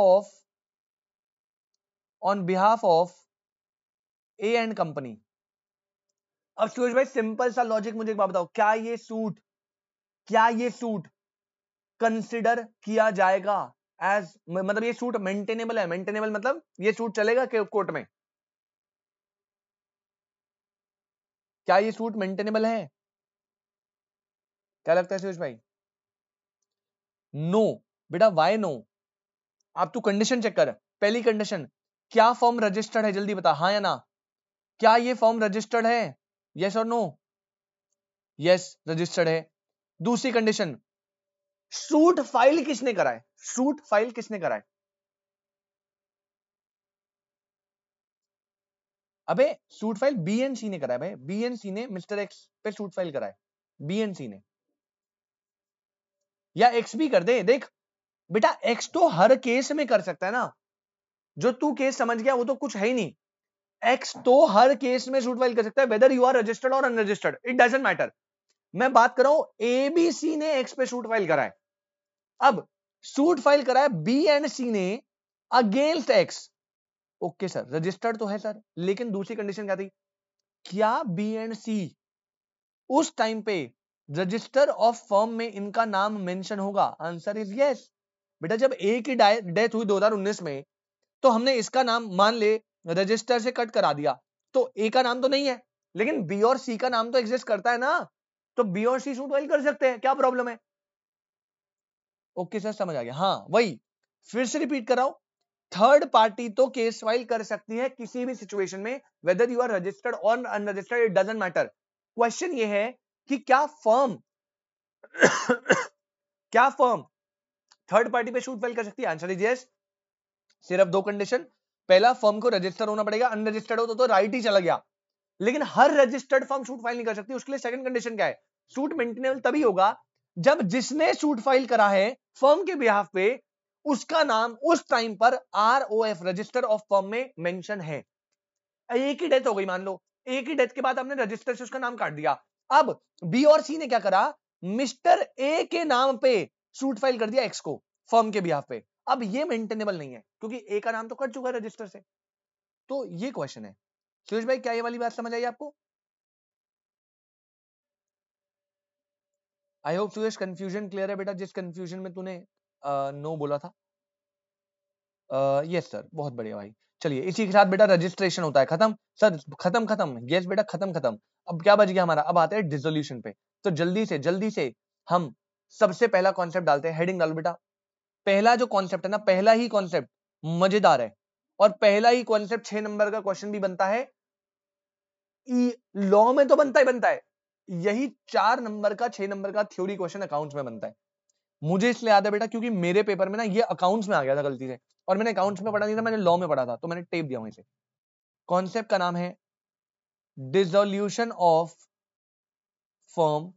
of A and company. अब सूरज भाई सिंपल सा लॉजिक मुझे एक बात बताओ, क्या ये सूट कंसिडर किया जाएगा एज, मतलब ये सूट मेंटेनेबल है? मेंटेनेबल मतलब ये सूट चलेगा कोर्ट में? क्या ये सूट मेंटेनेबल है? क्या लगता है सूरज भाई? नो बेटा, वाई नो? आप तू कंडीशन चेक कर। पहली कंडीशन, क्या फॉर्म रजिस्टर्ड है? जल्दी बता, हाँ या ना। क्या ये फॉर्म रजिस्टर्ड है? यस और नो? यस रजिस्टर्ड है। दूसरी कंडीशन, सूट फाइल किसने करा है? सूट फाइल किसने करा है? अबे सूट फाइल बीएनसी ने करा है भाई, बीएनसी ने मिस्टर एक्स पे सूट फाइल करा है, बीएनसी ने। या एक्स भी कर दे, देख बेटा एक्स तो हर केस में कर सकता है ना, जो तू केस समझ गया वो तो कुछ है ही नहीं। एक्स तो हर केस में सूट फाइल कर सकता है, वेदर यू आर रजिस्टर्ड और अनरजिस्टर्ड, इट डजंट मैटर। मैं बात कर रहा हूं एबीसी ने एक्स पे सूट फाइल करा है। अब सूट फाइल करा है बी एंड सी ने against x. Okay sir, registered तो है सर, लेकिन दूसरी कंडीशन क्या थी? क्या बी एंड सी उस टाइम पे रजिस्टर ऑफ फर्म में इनका नाम मेंशन होगा? Answer is yes. बेटा जब ए की डेथ हुई 2019 में, तो हमने इसका नाम मान ले रजिस्टर से कट करा दिया, तो ए का नाम तो नहीं है, लेकिन बी और सी का नाम तो एग्जिस्ट करता है ना, तो बी और सी सूट फाइल कर सकते हैं, क्या प्रॉब्लम है? ओके सर समझ आ गया। हाँ वही, फिर से रिपीट कर रहा हूं, थर्ड पार्टी तो केस फाइल कर सकती है किसी भी सिचुएशन में, वेदर यू आर रजिस्टर्ड और unregistered, it doesn't matter. Question ये है कि क्या फर्म क्या फर्म थर्ड पार्टी पे शूट फाइल कर सकती है? Answer is yes. सिर्फ दो कंडीशन, पहला फर्म को रजिस्टर होना पड़ेगा, अनरजिस्टर्ड हो तो राइट ही चला गया, लेकिन हर रजिस्टर्ड फर्म शूट फाइल नहीं कर सकती। उसके लिए सेकंड कंडीशन क्या है? सूट मेंटेनेबल तभी होगा जब जिसने सूट फाइल करा है फर्म के बिहाफ पे, उसका नाम उस टाइम पर आरओएफ रजिस्टर ऑफ फर्म में मेंशन है। एक ही डेथ हो गई मान लो, एक ही डेथ के बाद हमने रजिस्टर से उसका नाम काट दिया, अब बी और सी ने क्या करा? मिस्टर ए के नाम पे सूट फाइल कर दिया एक्स को फर्म के बिहाफ पे। अब ये मेंटेनेबल नहीं है क्योंकि ए का नाम तो कट चुका है रजिस्टर से। तो ये क्वेश्चन है। सुरेश भाई क्या ये वाली बात समझ आई आपको? I hope Suresh confusion clear है बेटा, जिस कंफ्यूजन में तूने नो बोला था। यस सर, बहुत बढ़िया भाई। चलिए इसी के साथ बेटा रजिस्ट्रेशन होता है खत्म। सर खत्म खत्म, यस बेटा खत्म खत्म। अब क्या बच गया हमारा? अब आते हैं डिसोल्यूशन पे। तो जल्दी से हम सबसे पहला कॉन्सेप्ट डालते हैं, हेडिंग डालो बेटा। पहला जो कॉन्सेप्ट है ना, पहला ही कॉन्सेप्ट मजेदार है, और पहला ही कॉन्सेप्ट 6 नंबर का क्वेश्चन भी बनता है, लॉ में तो बनता है, यही 4 नंबर का 6 नंबर का थ्योरी क्वेश्चन अकाउंट्स में बनता है। मुझे इसलिए याद है बेटा क्योंकि मेरे पेपर में ना ये अकाउंट्स में आ गया था गलती से, और मैंने अकाउंट्स में पढ़ा नहीं था, मैंने लॉ में पढ़ा था, तो मैंने टेप दिया वहीं से। कॉन्सेप्ट का नाम है डिसोल्यूशन ऑफ फर्म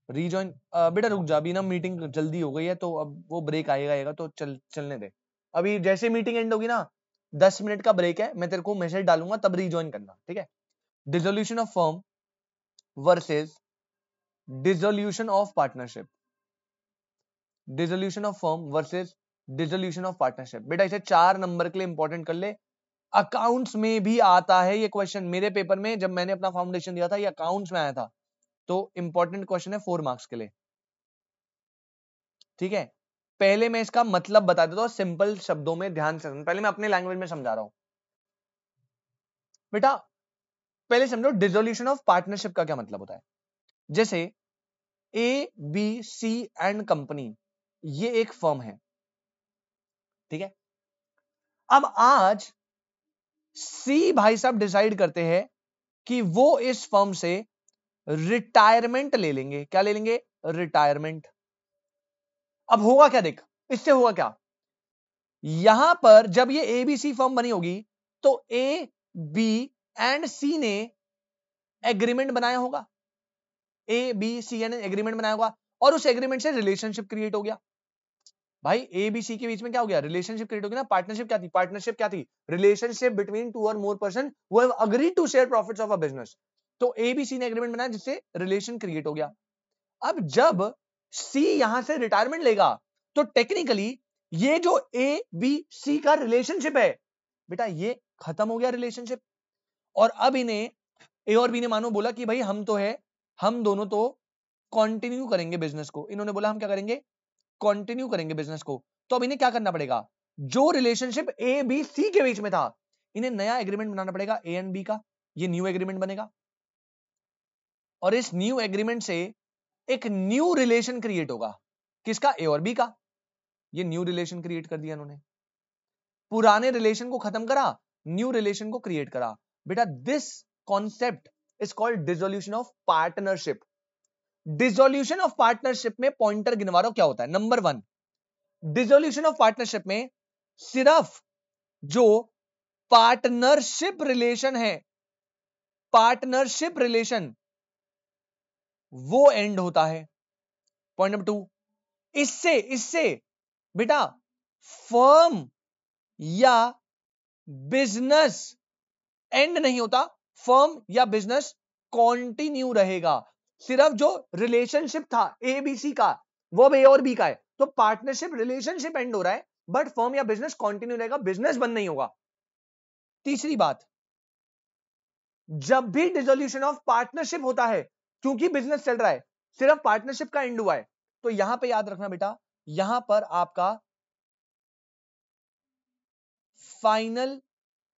रीजॉइन। बेटा रुक जा, अभी ना मीटिंग जल्दी हो गई है, तो अब वो ब्रेक आएगा तो चलने दे। अभी जैसे मीटिंग एंड होगी ना, 10 मिनट का ब्रेक है, मैं तेरे को मैसेज डालूंगा तब रीजॉइन करना, ठीक है? Dissolution of firm versus dissolution of partnership, dissolution of firm versus dissolution of partnership. बेटा इसे 4 नंबर के लिए इंपॉर्टेंट कर ले, अकाउंट्स में भी आता है ये क्वेश्चन। मेरे पेपर में जब मैंने अपना फाउंडेशन दिया था, ये अकाउंट्स में आया था, तो इंपॉर्टेंट क्वेश्चन है 4 मार्क्स के लिए, ठीक है? पहले मैं इसका मतलब बता देता हूं सिंपल शब्दों में, ध्यान से। पहले मैं अपने लैंग्वेज में समझा रहा हूं बेटा। पहले समझो डिसोल्यूशन ऑफ पार्टनरशिप का क्या मतलब होता है। जैसे A B C and company, ये एक फर्म है, ठीक है? अब आज सी भाई साहब डिसाइड करते हैं कि वो इस फर्म से रिटायरमेंट ले लेंगे। क्या ले लेंगे? रिटायरमेंट। अब होगा क्या देख, इससे होगा क्या? यहां पर जब ये एबीसी फर्म बनी होगी, तो ए बी एंड सी ने एग्रीमेंट बनाया होगा, ए बी सी ने एग्रीमेंट बनाया होगा, और उस एग्रीमेंट से रिलेशनशिप क्रिएट हो गया। भाई ए बी सी के बीच में क्या हो गया? रिलेशनशिप क्रिएट हो गया ना। पार्टनरशिप क्या थी? पार्टनरशिप क्या थी? रिलेशनशिप बिटवीन 2 और more person who have agreed to share profits of a business. तो ए बी सी ने एग्रीमेंट बनाया जिससे रिलेशन क्रिएट हो गया। अब जब सी यहां से रिटायरमेंट लेगा, तो टेक्निकली ये जो ए बी सी का रिलेशनशिप है बेटा, ये खत्म हो गया रिलेशनशिप। और अब इन्हें ए और बी ने मानो बोला कि भाई हम तो है, हम दोनों तो कंटिन्यू करेंगे बिजनेस को। इन्होंने बोला हम क्या करेंगे? कंटिन्यू करेंगे बिजनेस को। तो अब इन्हें क्या करना पड़ेगा? जो रिलेशनशिप ए बी सी के बीच में था, इन्हें नया एग्रीमेंट बनाना पड़ेगा ए एंड बी का। ये न्यू एग्रीमेंट बनेगा, और इस न्यू एग्रीमेंट से एक न्यू रिलेशन क्रिएट होगा। किसका? ए और बी का। ये न्यू रिलेशन क्रिएट कर दिया इन्होंने, पुराने रिलेशन को खत्म करा, न्यू रिलेशन को क्रिएट करा। बेटा this concept is called dissolution of partnership. Dissolution of partnership में पॉइंटर गिनवा रहा हूं क्या होता है। नंबर 1, डिसोल्यूशन ऑफ पार्टनरशिप में सिर्फ जो पार्टनरशिप रिलेशन है, पार्टनरशिप रिलेशन वो एंड होता है। पॉइंट नंबर 2, इससे बेटा फर्म या बिजनेस एंड नहीं होता, फर्म या बिजनेस कंटिन्यू रहेगा। सिर्फ जो रिलेशनशिप था ए बी सी का, वो अब ए और बी का है, तो पार्टनरशिप रिलेशनशिप एंड हो रहा है, बट फर्म या बिजनेस कंटिन्यू रहेगा, बिजनेस बंद नहीं होगा। तीसरी बात, जब भी डिसोल्यूशन ऑफ पार्टनरशिप होता है, क्योंकि बिजनेस चल रहा है, सिर्फ पार्टनरशिप का एंड हुआ है, तो यहां पे याद रखना बेटा, यहां पर आपका फाइनल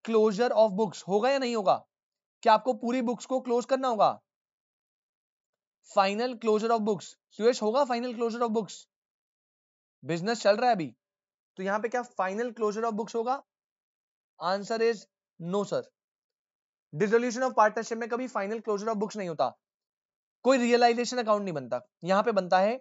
क्लोजर ऑफ बुक्स होगा या नहीं होगा? क्या आपको पूरी बुक्स को क्लोज करना होगा? फाइनल क्लोजर ऑफ बुक्स सुयश होगा, final closure of books, business चल रहा है अभी, तो यहां पे क्या फाइनल क्लोजर ऑफ बुक्स होगा? Answer is no sir. Dissolution of partnership में कभी फाइनल क्लोजर ऑफ बुक्स नहीं होता, कोई रियलाइजेशन अकाउंट नहीं बनता, यहां पे बनता है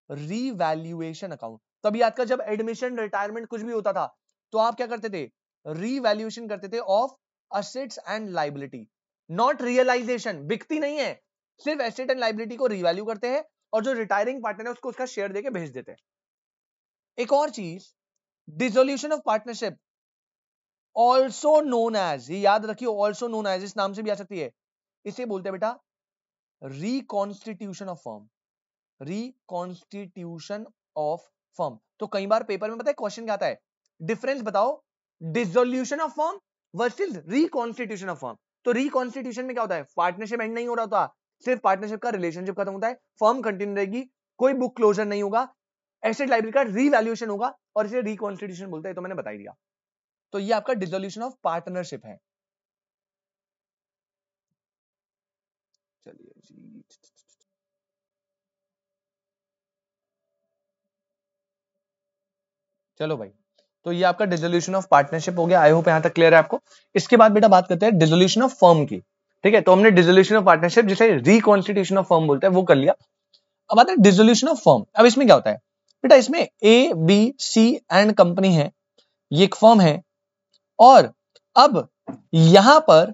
रीवैल्यूएशन अकाउंट। तभी आज का जब एडमिशन रिटायरमेंट कुछ भी होता था, तो आप क्या करते थे? रीवैल्यूएशन करते थे of assets and liability, not realisation. बिकती नहीं है, सिर्फ एसेट एंड लायबिलिटी को रीवैल्यू करते हैं, और जो रिटायरिंग पार्टनर है उसको उसका शेयर देके भेज देते हैं। एक और चीज, dissolution of partnership also known as, ये याद रखिए, ऑल्सो नोन एज, इस नाम से भी आ सकती है, इसे बोलते हैं बेटा reconstitution of firm. Reconstitution of firm. तो कई बार पेपर में पता है क्वेश्चन क्या आता है, डिफरेंस बताओ dissolution of firm versus reconstitution of firm. तो रिकॉन्स्टिट्यूशन में क्या होता है, पार्टनरशिप एंड नहीं हो रहा होता, सिर्फ पार्टनरशिप का रिलेशनशिप खत्म होता है, फर्म कंटिन्यू रहेगी, कोई बुक क्लोजर नहीं होगा, एसेट लायबिलिटी का रीवैल्यूएशन होगा, और इसे रिकॉन्स्टिट्यूशन बोलते हैं, तो मैंने बता ही दिया। तो ये आपका डिसोल्यूशन ऑफ पार्टनरशिप है। चलिए जी, चलो भाई, तो ये आपका डिसोल्यूशन ऑफ पार्टनरशिप हो गया। आई होप यहां तक क्लियर है आपको। इसके बाद बेटा बात करते हैं डिसोल्यूशन ऑफ फर्म की। ठीक है, तो हमने डिसोल्यूशन ऑफ पार्टनरशिप जिसे रिकॉन्स्टिट्यूशन ऑफ फर्म बोलते हैं वो कर लिया। अब आते हैं डिसोल्यूशन ऑफ फर्म। अब इसमें क्या होता है बेटा, इसमें A B C and company है, ये एक फर्म है, और अब यहां पर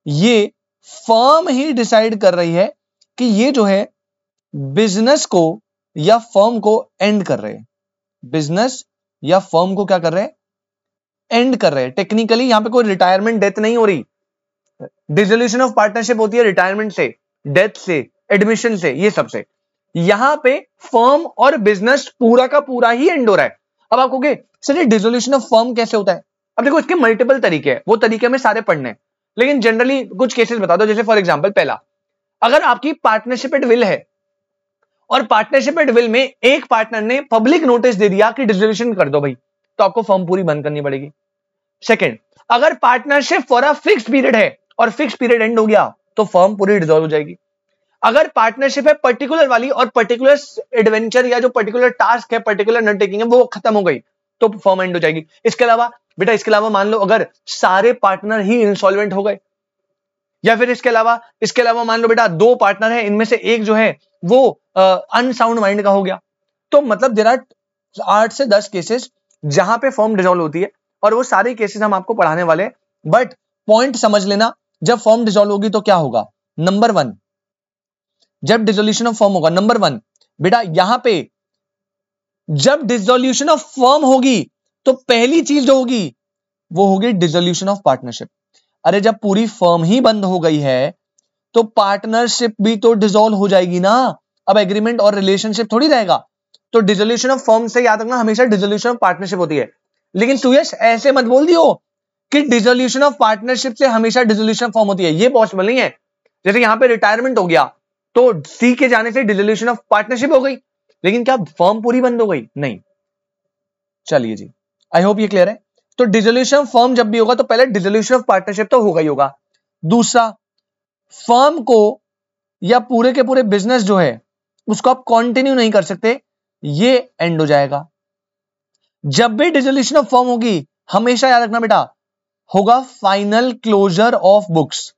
ये फर्म ही डिसाइड कर रही है कि ये जो है बिजनेस को या फर्म को एंड कर रहे हैं, बिजनेस या फर्म को क्या कर रहे हैं, एंड कर रहे हैं। टेक्निकली यहां पे कोई रिटायरमेंट डेथ नहीं हो रही, डिसोल्यूशन ऑफ पार्टनरशिप होती है रिटायरमेंट से, डेथ से, एडमिशन से, ये सबसे। यहां पे फर्म और बिजनेस पूरा का पूरा ही एंड हो रहा है। अब आप कहोगे सर ये डिसोल्यूशन ऑफ फर्म कैसे होता है? अब देखो इसके मल्टीपल तरीके हैं, वो तरीके में सारे पढ़ने हैं, लेकिन जनरली कुछ केसेस बता दो। जैसे फॉर एग्जांपल, पहला, अगर आपकी पार्टनरशिप एट विल है और पार्टनरशिप एट विल में एक पार्टनर ने पब्लिक नोटिस दे दिया कि डिसोल्यूशन कर दो भाई, तो आपको फर्म पूरी बंद करनी पड़ेगी। सेकंड, अगर partnership for a fixed period है और फिक्स पीरियड एंड हो गया तो फर्म पूरी डिसॉल्व हो जाएगी। अगर पार्टनरशिप है पर्टिकुलर वाली और पर्टिकुलर एडवेंचर या जो पर्टिकुलर टास्क है, पर्टिकुलर अंडरटेकिंग है, वो खत्म हो गई तो फर्म एंड हो जाएगी। इसके अलावा बेटा, इसके अलावा मान लो अगर सारे पार्टनर ही इंसॉल्वेंट हो गए, या फिर इसके अलावा मान लो बेटा दो पार्टनर है, इनमें से एक जो है वो अनसाउंड माइंड का हो गया, तो मतलब देयर आर 8 से 10 केसेस जहां पे फर्म डिसॉल्व होती है, और वो सारे केसेस हम आपको पढ़ाने वाले हैं। बट पॉइंट समझ लेना, जब फर्म डिसॉल्व होगी तो क्या होगा। नंबर 1, जब डिसोल्यूशन ऑफ फर्म होगा, नंबर 1 बेटा, यहां पे जब डिसोल्यूशन ऑफ फर्म होगी तो पहली चीज जो होगी वो होगी डिसोल्यूशन ऑफ पार्टनरशिप। अरे जब पूरी फर्म ही बंद हो गई है तो पार्टनरशिप भी तो डिसॉल्व हो जाएगी ना, अब एग्रीमेंट और रिलेशनशिप थोड़ी रहेगा। तो डिसोल्यूशन ऑफ फर्म से याद रखना हमेशा डिसोल्यूशन ऑफ पार्टनरशिप होती है। लेकिन सुयश ऐसे मत बोल दियो कि डिसोल्यूशन ऑफ पार्टनरशिप से हमेशा डिसोल्यूशन ऑफ फर्म होती है, ये पॉसिबल नहीं है। जैसे यहां पे रिटायरमेंट हो गया तो सी के जाने से डिसोल्यूशन ऑफ पार्टनरशिप हो गई, लेकिन क्या फर्म पूरी बंद हो गई? नहीं। चलिए जी, आई होप ये क्लियर है। तो डिसोल्यूशन ऑफ फर्म जब भी होगा तो पहले डिसोल्यूशन ऑफ पार्टनरशिप तो होगा ही होगा। दूसरा, फर्म को या पूरे के पूरे बिजनेस जो है उसको आप कंटिन्यू नहीं कर सकते, ये एंड हो जाएगा। जब भी डिसोल्यूशन ऑफ फर्म होगी हमेशा याद रखना बेटा, होगा final closure of books.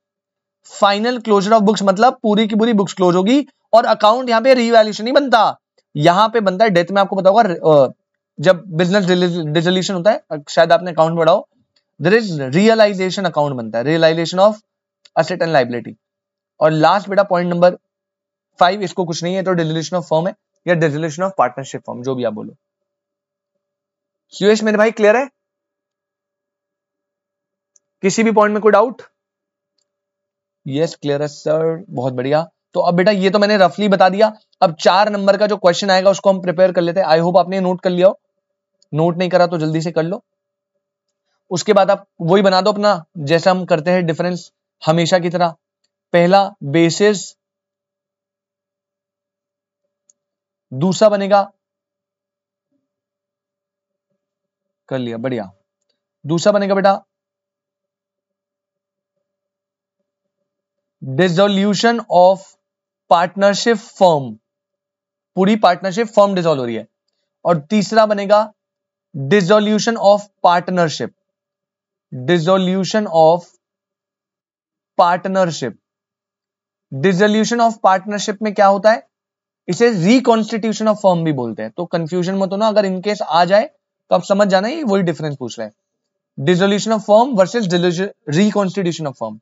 Final closure of books मतलब पूरी की पूरी बुक्स क्लोज होगी, और अकाउंट यहाँ पे रीवैल्यूएशन नहीं बनता, यहाँ पे बनता है डेथ में। आपको पता होगा जब बिजनेस डिसोल्यूशन होता है, शायद आपने अकाउंट पढ़ा हो, देयर इज रियलाइजेशन अकाउंट बनता है, realisation of asset and liability. और लास्ट बेटा पॉइंट नंबर 5, इसको कुछ नहीं है तो डिसोल्यूशन ऑफ फर्म है या डिसोल्यूशन ऑफ पार्टनरशिप फर्म, जो भी आप बोलो। सुयश मेरे भाई क्लियर है? किसी भी पॉइंट में कोई डाउट? यस क्लियर है सर, बहुत बढ़िया। तो अब बेटा ये तो मैंने रफली बता दिया, अब 4 नंबर का जो क्वेश्चन आएगा उसको हम प्रिपेयर कर लेते हैं। आई होप आपने नोट कर लिया हो, नोट नहीं करा तो जल्दी से कर लो। उसके बाद आप वही बना दो अपना, जैसा हम करते हैं डिफरेंस हमेशा की तरह। पहला बेसिस, दूसरा बनेगा, कर लिया बढ़िया, दूसरा बनेगा बेटा डिसोल्यूशन ऑफ पार्टनरशिप फर्म, पूरी पार्टनरशिप फर्म डिसॉल्व हो रही है। और तीसरा बनेगा dissolution of partnership, dissolution of partnership. Dissolution of partnership में क्या होता है, इसे रिकॉन्स्टिट्यूशन ऑफ फर्म भी बोलते हैं। तो कंफ्यूजन मत होना, अगर इनकेस आ जाए तो आप समझ जाना ये वही डिफरेंस पूछ रहे हैं, dissolution of firm versus reconstitution of firm.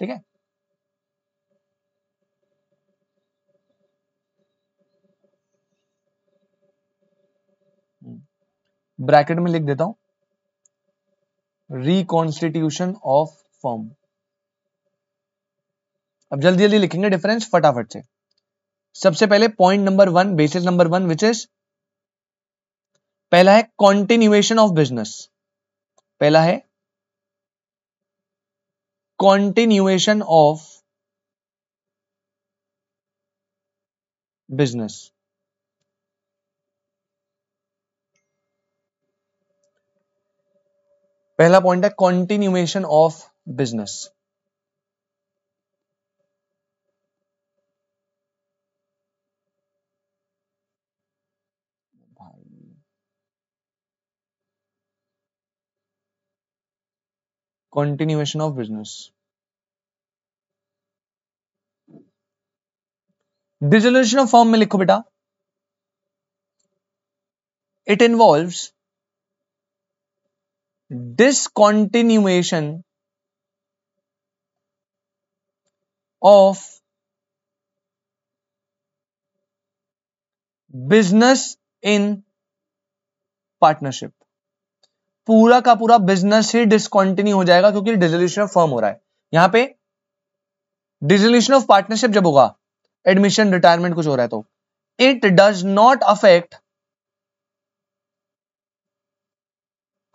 ठीक है, ब्रैकेट में लिख देता हूं रिकॉन्स्टिट्यूशन ऑफ फर्म। अब जल्दी जल्दी लिखेंगे डिफरेंस फटाफट से। सबसे पहले point number 1, basis number 1 which is, पहला है कॉन्टिन्यूएशन ऑफ बिजनेस, पहला है कॉन्टिन्यूएशन ऑफ बिजनेस। पहला पॉइंट है continuation of business. Continuation of business, dissolution of firm में लिखो बेटा, it involves discontinuation of business in partnership। पूरा का पूरा बिजनेस ही डिसकंटिन्यू हो जाएगा क्योंकि डिसोल्यूशन ऑफ फर्म हो रहा है। यहां पे डिसोल्यूशन ऑफ पार्टनरशिप जब होगा, एडमिशन रिटायरमेंट कुछ हो रहा है, तो it does not affect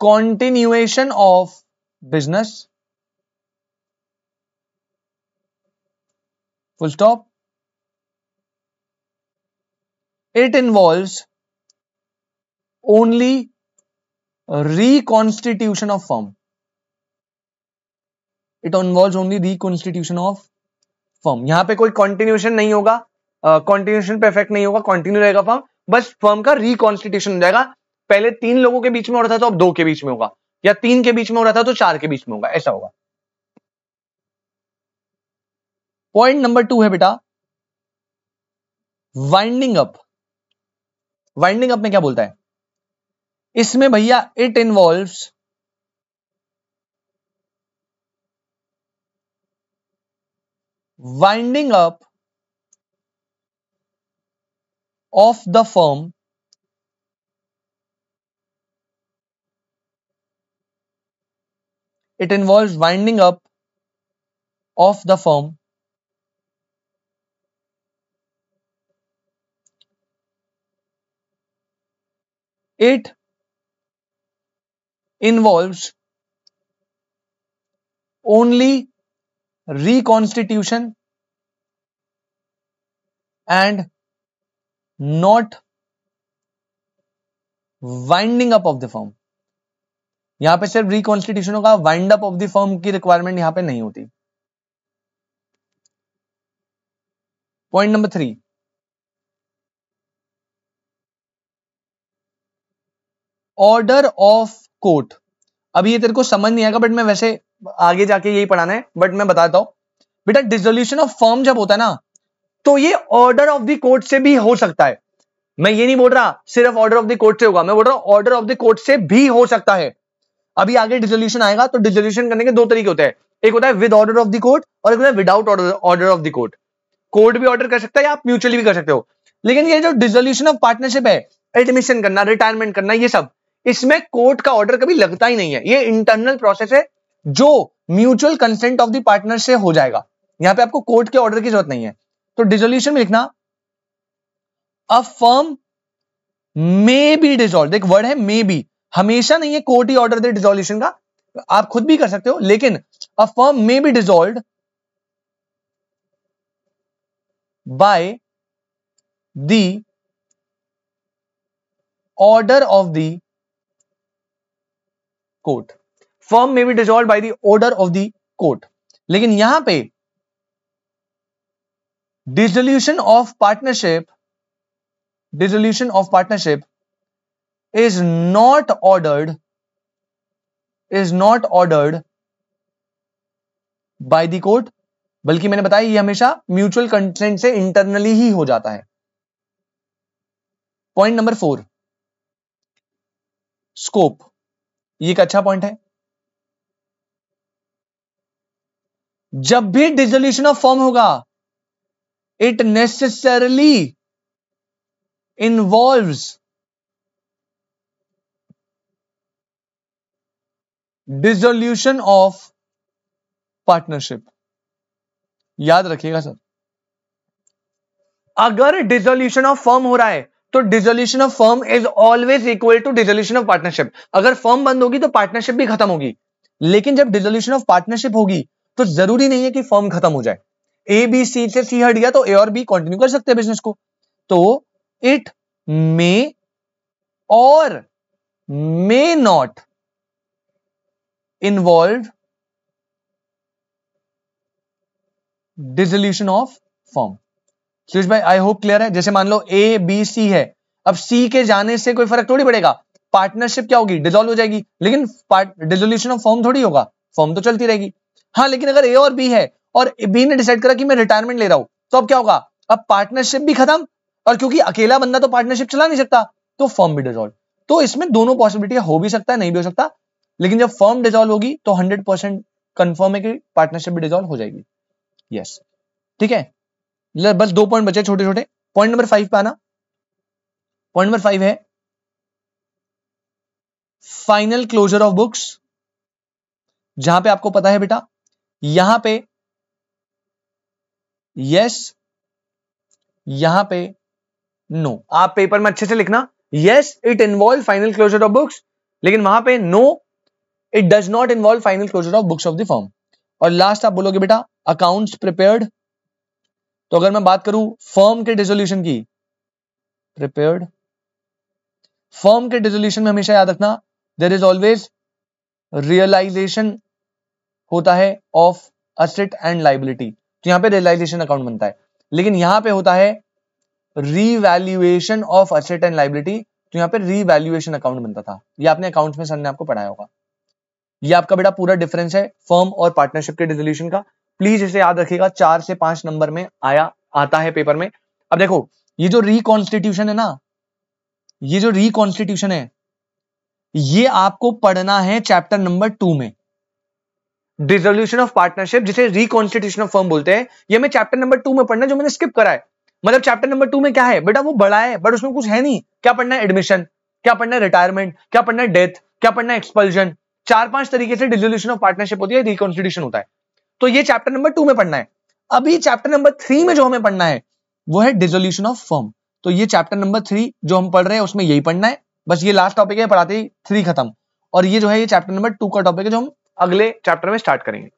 continuation of business, full stop। It involves only reconstitution of firm, it involves only reconstitution of firm। यहां पे कोई continuation नहीं होगा, continuation पे इफेक्ट नहीं होगा, कंटिन्यू रहेगा फर्म, बस फर्म का रिकॉन्स्टिट्यूशन हो जाएगा। पहले 3 लोगों के बीच में हो रहा था तो अब 2 के बीच में होगा, या 3 के बीच में हो रहा था तो 4 के बीच में होगा, ऐसा होगा। पॉइंट नंबर 2 है बेटा वाइंडिंग अप। वाइंडिंग अप में क्या बोलता है, इसमें भैया it involves winding up of the firm it involves winding up of the firm it involves only reconstitution and not winding up of the firm। यहां पे सिर्फ रिकॉन्स्टिट्यूशन होगा, wind up of the firm की requirement यहां पे नहीं होती। Point number 3, order of court. अभी ये तेरे को समझ नहीं आएगा, बट मैं वैसे आगे जाके यही पढ़ाना है, बट मैं बताता हूं बेटा। डिसोल्यूशन ऑफ फर्म जब होता है ना, तो ये ऑर्डर ऑफ द कोर्ट से भी हो सकता है। मैं ये नहीं बोल रहा सिर्फ ऑर्डर ऑफ द कोर्ट से होगा, मैं बोल रहा हूं ऑर्डर ऑफ द कोर्ट से भी हो सकता है। अभी आगे डिसोल्यूशन आएगा, तो डिसोल्यूशन करने के दो तरीके होते हैं, एक होता है with order of the court और एक होता है without order of the court. Court भी ऑर्डर कर सकता है या आप म्यूचुअली भी कर सकते हो। लेकिन ये जो डिसोल्यूशन ऑफ पार्टनरशिप है, एडमिशन करना, रिटायरमेंट करना, ये सब इसमें कोर्ट का ऑर्डर कभी लगता ही नहीं है। ये इंटरनल प्रोसेस है जो mutual consent of the partner से हो जाएगा। यहां पे आपको कोर्ट के ऑर्डर की जरूरत नहीं है। तो डिसोल्यूशन में लिखना a firm may be dissolve, एक वर्ड है मे बी, हमेशा नहीं है कोर्ट ही ऑर्डर दे डिसोल्यूशन का, आप खुद भी कर सकते हो, लेकिन a firm may be dissolved by the order of the court. Firm may be dissolve by the order of the court. लेकिन यहां पे dissolution of partnership is not ordered by the court, बल्कि मैंने बताया ये हमेशा म्यूचुअल कंसेंट से internally ही हो जाता है। Point number 4, scope. ये एक अच्छा पॉइंट है। जब भी डिसोल्यूशन ऑफ फर्म होगा, it necessarily involves dissolution of partnership. याद रखिएगा सर, अगर डिसोल्यूशन ऑफ फर्म हो रहा है तो dissolution of firm is always equal to dissolution of partnership. अगर फर्म बंद होगी तो पार्टनरशिप भी खत्म होगी, लेकिन जब डिसोल्यूशन ऑफ पार्टनरशिप होगी तो जरूरी नहीं है कि फर्म खत्म हो जाए। ए बी सी से सी हट गया तो ए और बी कंटिन्यू कर सकते हैं बिजनेस को। तो इट मे और may not involve dissolution of firm. Suresh भाई आई होप क्लियर है। जैसे मान लो ए बी सी है, अब सी के जाने से कोई फर्क थोड़ी पड़ेगा, पार्टनरशिप क्या होगी, डिसॉल्व हो जाएगी, लेकिन डिसोल्यूशन ऑफ फर्म थोड़ी होगा, फर्म तो चलती रहेगी। हाँ, लेकिन अगर ए और बी है और बी ने डिसाइड करा कि मैं रिटायरमेंट ले रहा हूं, तो अब क्या होगा, अब पार्टनरशिप भी खत्म, और क्योंकि अकेला बंदा तो पार्टनरशिप चला नहीं सकता, तो फर्म भी डिसॉल्व। तो इसमें दोनों पॉसिबिलिटी हो भी सकता है, नहीं भी हो सकता, लेकिन जब फर्म डिसॉल्व होगी तो 100% कंफर्म है कि पार्टनरशिप भी डिसॉल्व हो जाएगी। यस, ठीक है। बस 2 पॉइंट बचे छोटे छोटे। पॉइंट नंबर 5 पे आना। पॉइंट नंबर 5 है फाइनल क्लोजर ऑफ बुक्स। जहां पे आपको पता है बेटा, यहां पे यस, यहां पे नो। आप पेपर में अच्छे से लिखना, yes it involve final closure of books, लेकिन वहां पे no it does not involve final closure of books of the firm. और लास्ट आप बोलोगे बेटा अकाउंट्स प्रिपेयर्ड। तो अगर मैं बात करूं फर्म के डिसोल्यूशन की, प्रिपेयर्ड। फर्म के डिसोल्यूशन में हमेशा याद रखना देयर इज ऑलवेज रियलाइजेशन होता है ऑफ असेट एंड लाइबिलिटी, तो यहां पे रियलाइजेशन अकाउंट बनता है, लेकिन यहां पे होता है revaluation of asset and liability, तो यहां पे रीवैल्यूएशन अकाउंट बनता था। ये आपने अकाउंट्स में सर ने आपको पढ़ाया होगा। ये आपका बेटा पूरा डिफरेंस है फर्म और पार्टनरशिप के डिसोल्यूशन का। प्लीज इसे याद रखिएगा, 4 से 5 नंबर में आता है पेपर में। अब देखो ये जो रिकॉन्स्टिट्यूशन है ना, ये जो रिकॉन्स्टिट्यूशन है, ये आपको पढ़ना है चैप्टर नंबर 2 में। डिसोल्यूशन ऑफ पार्टनरशिप जिसे रिकॉन्स्टिट्यूशन ऑफ फर्म बोलते हैं, ये मैं चैप्टर नंबर 2 में पढ़ना है, जो मैंने स्किप करा है। मतलब चैप्टर नंबर 2 में क्या है बेटा, वो बड़ा है बट उसमें कुछ है नहीं। क्या पढ़ना है, एडमिशन, क्या पढ़ना है रिटायरमेंट, क्या पढ़ना है डेथ, क्या पढ़ना है एक्सपल्जन। 4-5 तरीके से डिसोल्यूशन ऑफ पार्टनरशिप होती है, रिकॉन्स्टिट्यूशन होता है। तो ये चैप्टर नंबर 2 में पढ़ना है। अभी चैप्टर नंबर 3 में जो हमें पढ़ना है वो है डिसोल्यूशन ऑफ फर्म। तो ये चैप्टर नंबर 3 जो हम पढ़ रहे हैं उसमें यही पढ़ना है, बस ये लास्ट टॉपिक है, पढ़ाते ही 3 खत्म। और ये जो है ये चैप्टर नंबर 2 का टॉपिक है, जो हम अगले चैप्टर में स्टार्ट करेंगे।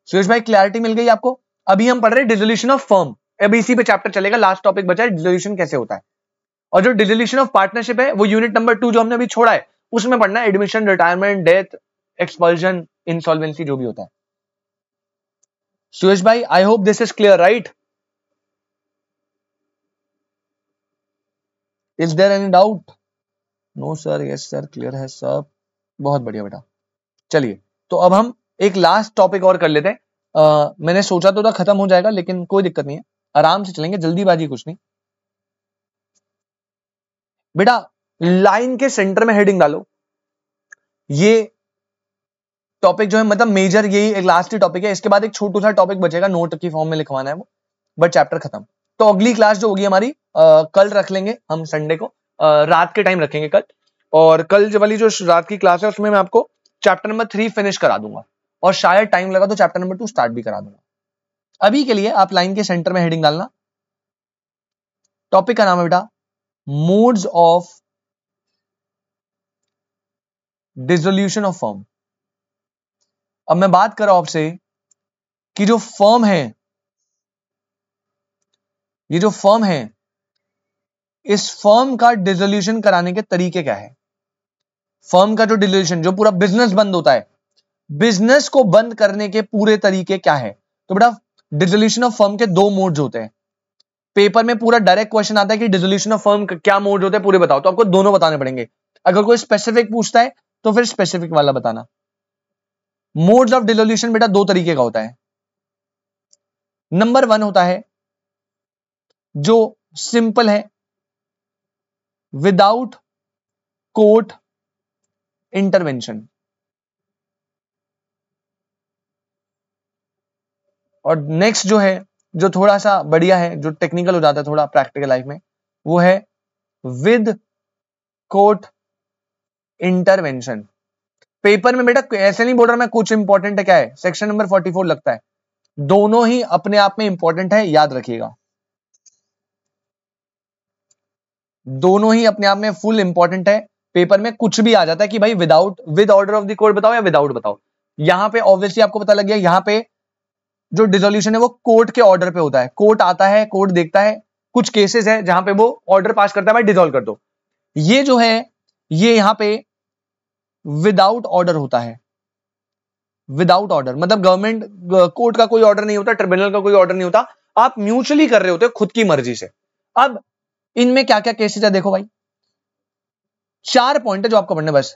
सुरेश भाई क्लैरिटी मिल गई आपको। अभी हम पढ़ रहे हैं डिसोल्यूशन ऑफ फर्म, अभी इसी पे चैप्टर चलेगा, लास्ट टॉपिक बचा है डिसोल्यूशन कैसे होता है। और जो डिसोल्यूशन ऑफ पार्टनरशिप है वो यूनिट नंबर 2 जो हमने अभी छोड़ा है उसमें पढ़ना है, admission, retirement, death, expulsion, insolvency जो भी होता है। सुरेश भाई I hope this is clear, right? Is there any doubt? No sir, yes sir, clear है सब। बहुत बढ़िया बेटा। चलिए तो अब हम एक लास्ट टॉपिक और कर लेते हैं। मैंने सोचा तो था खत्म हो जाएगा, लेकिन कोई दिक्कत नहीं है, आराम से चलेंगे, जल्दीबाजी कुछ नहीं। बेटा लाइन के सेंटर में हेडिंग डालो। ये टॉपिक जो है मतलब मेजर यही एक लास्ट ही टॉपिक है। इसके बाद एक छोटू सा टॉपिक बचेगा, नोट की फॉर्म में लिखवाना है वो, बट चैप्टर खत्म। तो अगली क्लास जो होगी हमारी कल रख लेंगे हम, संडे को रात के टाइम रखेंगे कल। और कल जो वाली जो रात की क्लास है उसमें मैं आपको चैप्टर नंबर 3 फिनिश करा दूंगा, और शायद टाइम लगा तो चैप्टर नंबर 2 स्टार्ट भी करा दूंगा। अभी के लिए आप लाइन के सेंटर में हेडिंग डालना। टॉपिक का नाम है बेटा modes of dissolution of firm. अब मैं बात कर रहा हूं आपसे कि जो फर्म है, ये जो फर्म है, इस फर्म का डिसोल्यूशन कराने के तरीके क्या है। फर्म का जो डिसोल्यूशन, जो पूरा बिजनेस बंद होता है, बिजनेस को बंद करने के पूरे तरीके क्या है। तो बेटा डिसोल्यूशन ऑफ फर्म के 2 मोड्स होते हैं। पेपर में पूरा डायरेक्ट क्वेश्चन आता है कि डिसोल्यूशन ऑफ फर्म क्या मोड होते हैं पूरे बताओ, तो आपको दोनों बताने पड़ेंगे। अगर कोई स्पेसिफिक पूछता है तो फिर स्पेसिफिक वाला बताना। मोड्स ऑफ डिसोल्यूशन बेटा 2 तरीके का होता है। नंबर 1 होता है जो सिंपल है, विदाउट कोर्ट इंटरवेंशन। और नेक्स्ट जो है, जो थोड़ा सा बढ़िया है, जो टेक्निकल हो जाता है थोड़ा प्रैक्टिकल लाइफ में, वो है विद कोर्ट इंटरवेंशन। पेपर में बेटा ऐसे नहीं बोल रहा मैं, कुछ इंपॉर्टेंट है क्या है, सेक्शन नंबर 44 लगता है। दोनों ही अपने आप में इंपॉर्टेंट है, याद रखिएगा। दोनों ही अपने आप में फुल इंपॉर्टेंट है। पेपर में कुछ भी आ जाता है कि भाई without, with order of the court बताओ या विदाउट बताओ। यहां पे ऑब्वियसली आपको पता लग गया, यहां पे जो डिसोल्यूशन है वो कोर्ट के ऑर्डर पे होता है। कोर्ट आता है, कोर्ट देखता है, कुछ केसेस है जहां पे वो ऑर्डर पास करता है भाई डिसॉल्व कर दो। ये जो है ये यहां पे विदाउट ऑर्डर होता है। विदाउट ऑर्डर मतलब गवर्नमेंट, कोर्ट का कोई ऑर्डर नहीं होता, ट्रिब्यूनल का कोई ऑर्डर नहीं होता, आप म्यूचुअली कर रहे होते हो खुद की मर्जी से। अब इनमें क्या क्या केसेस है देखो भाई, 4 पॉइंट है जो आपको पढ़ने बस।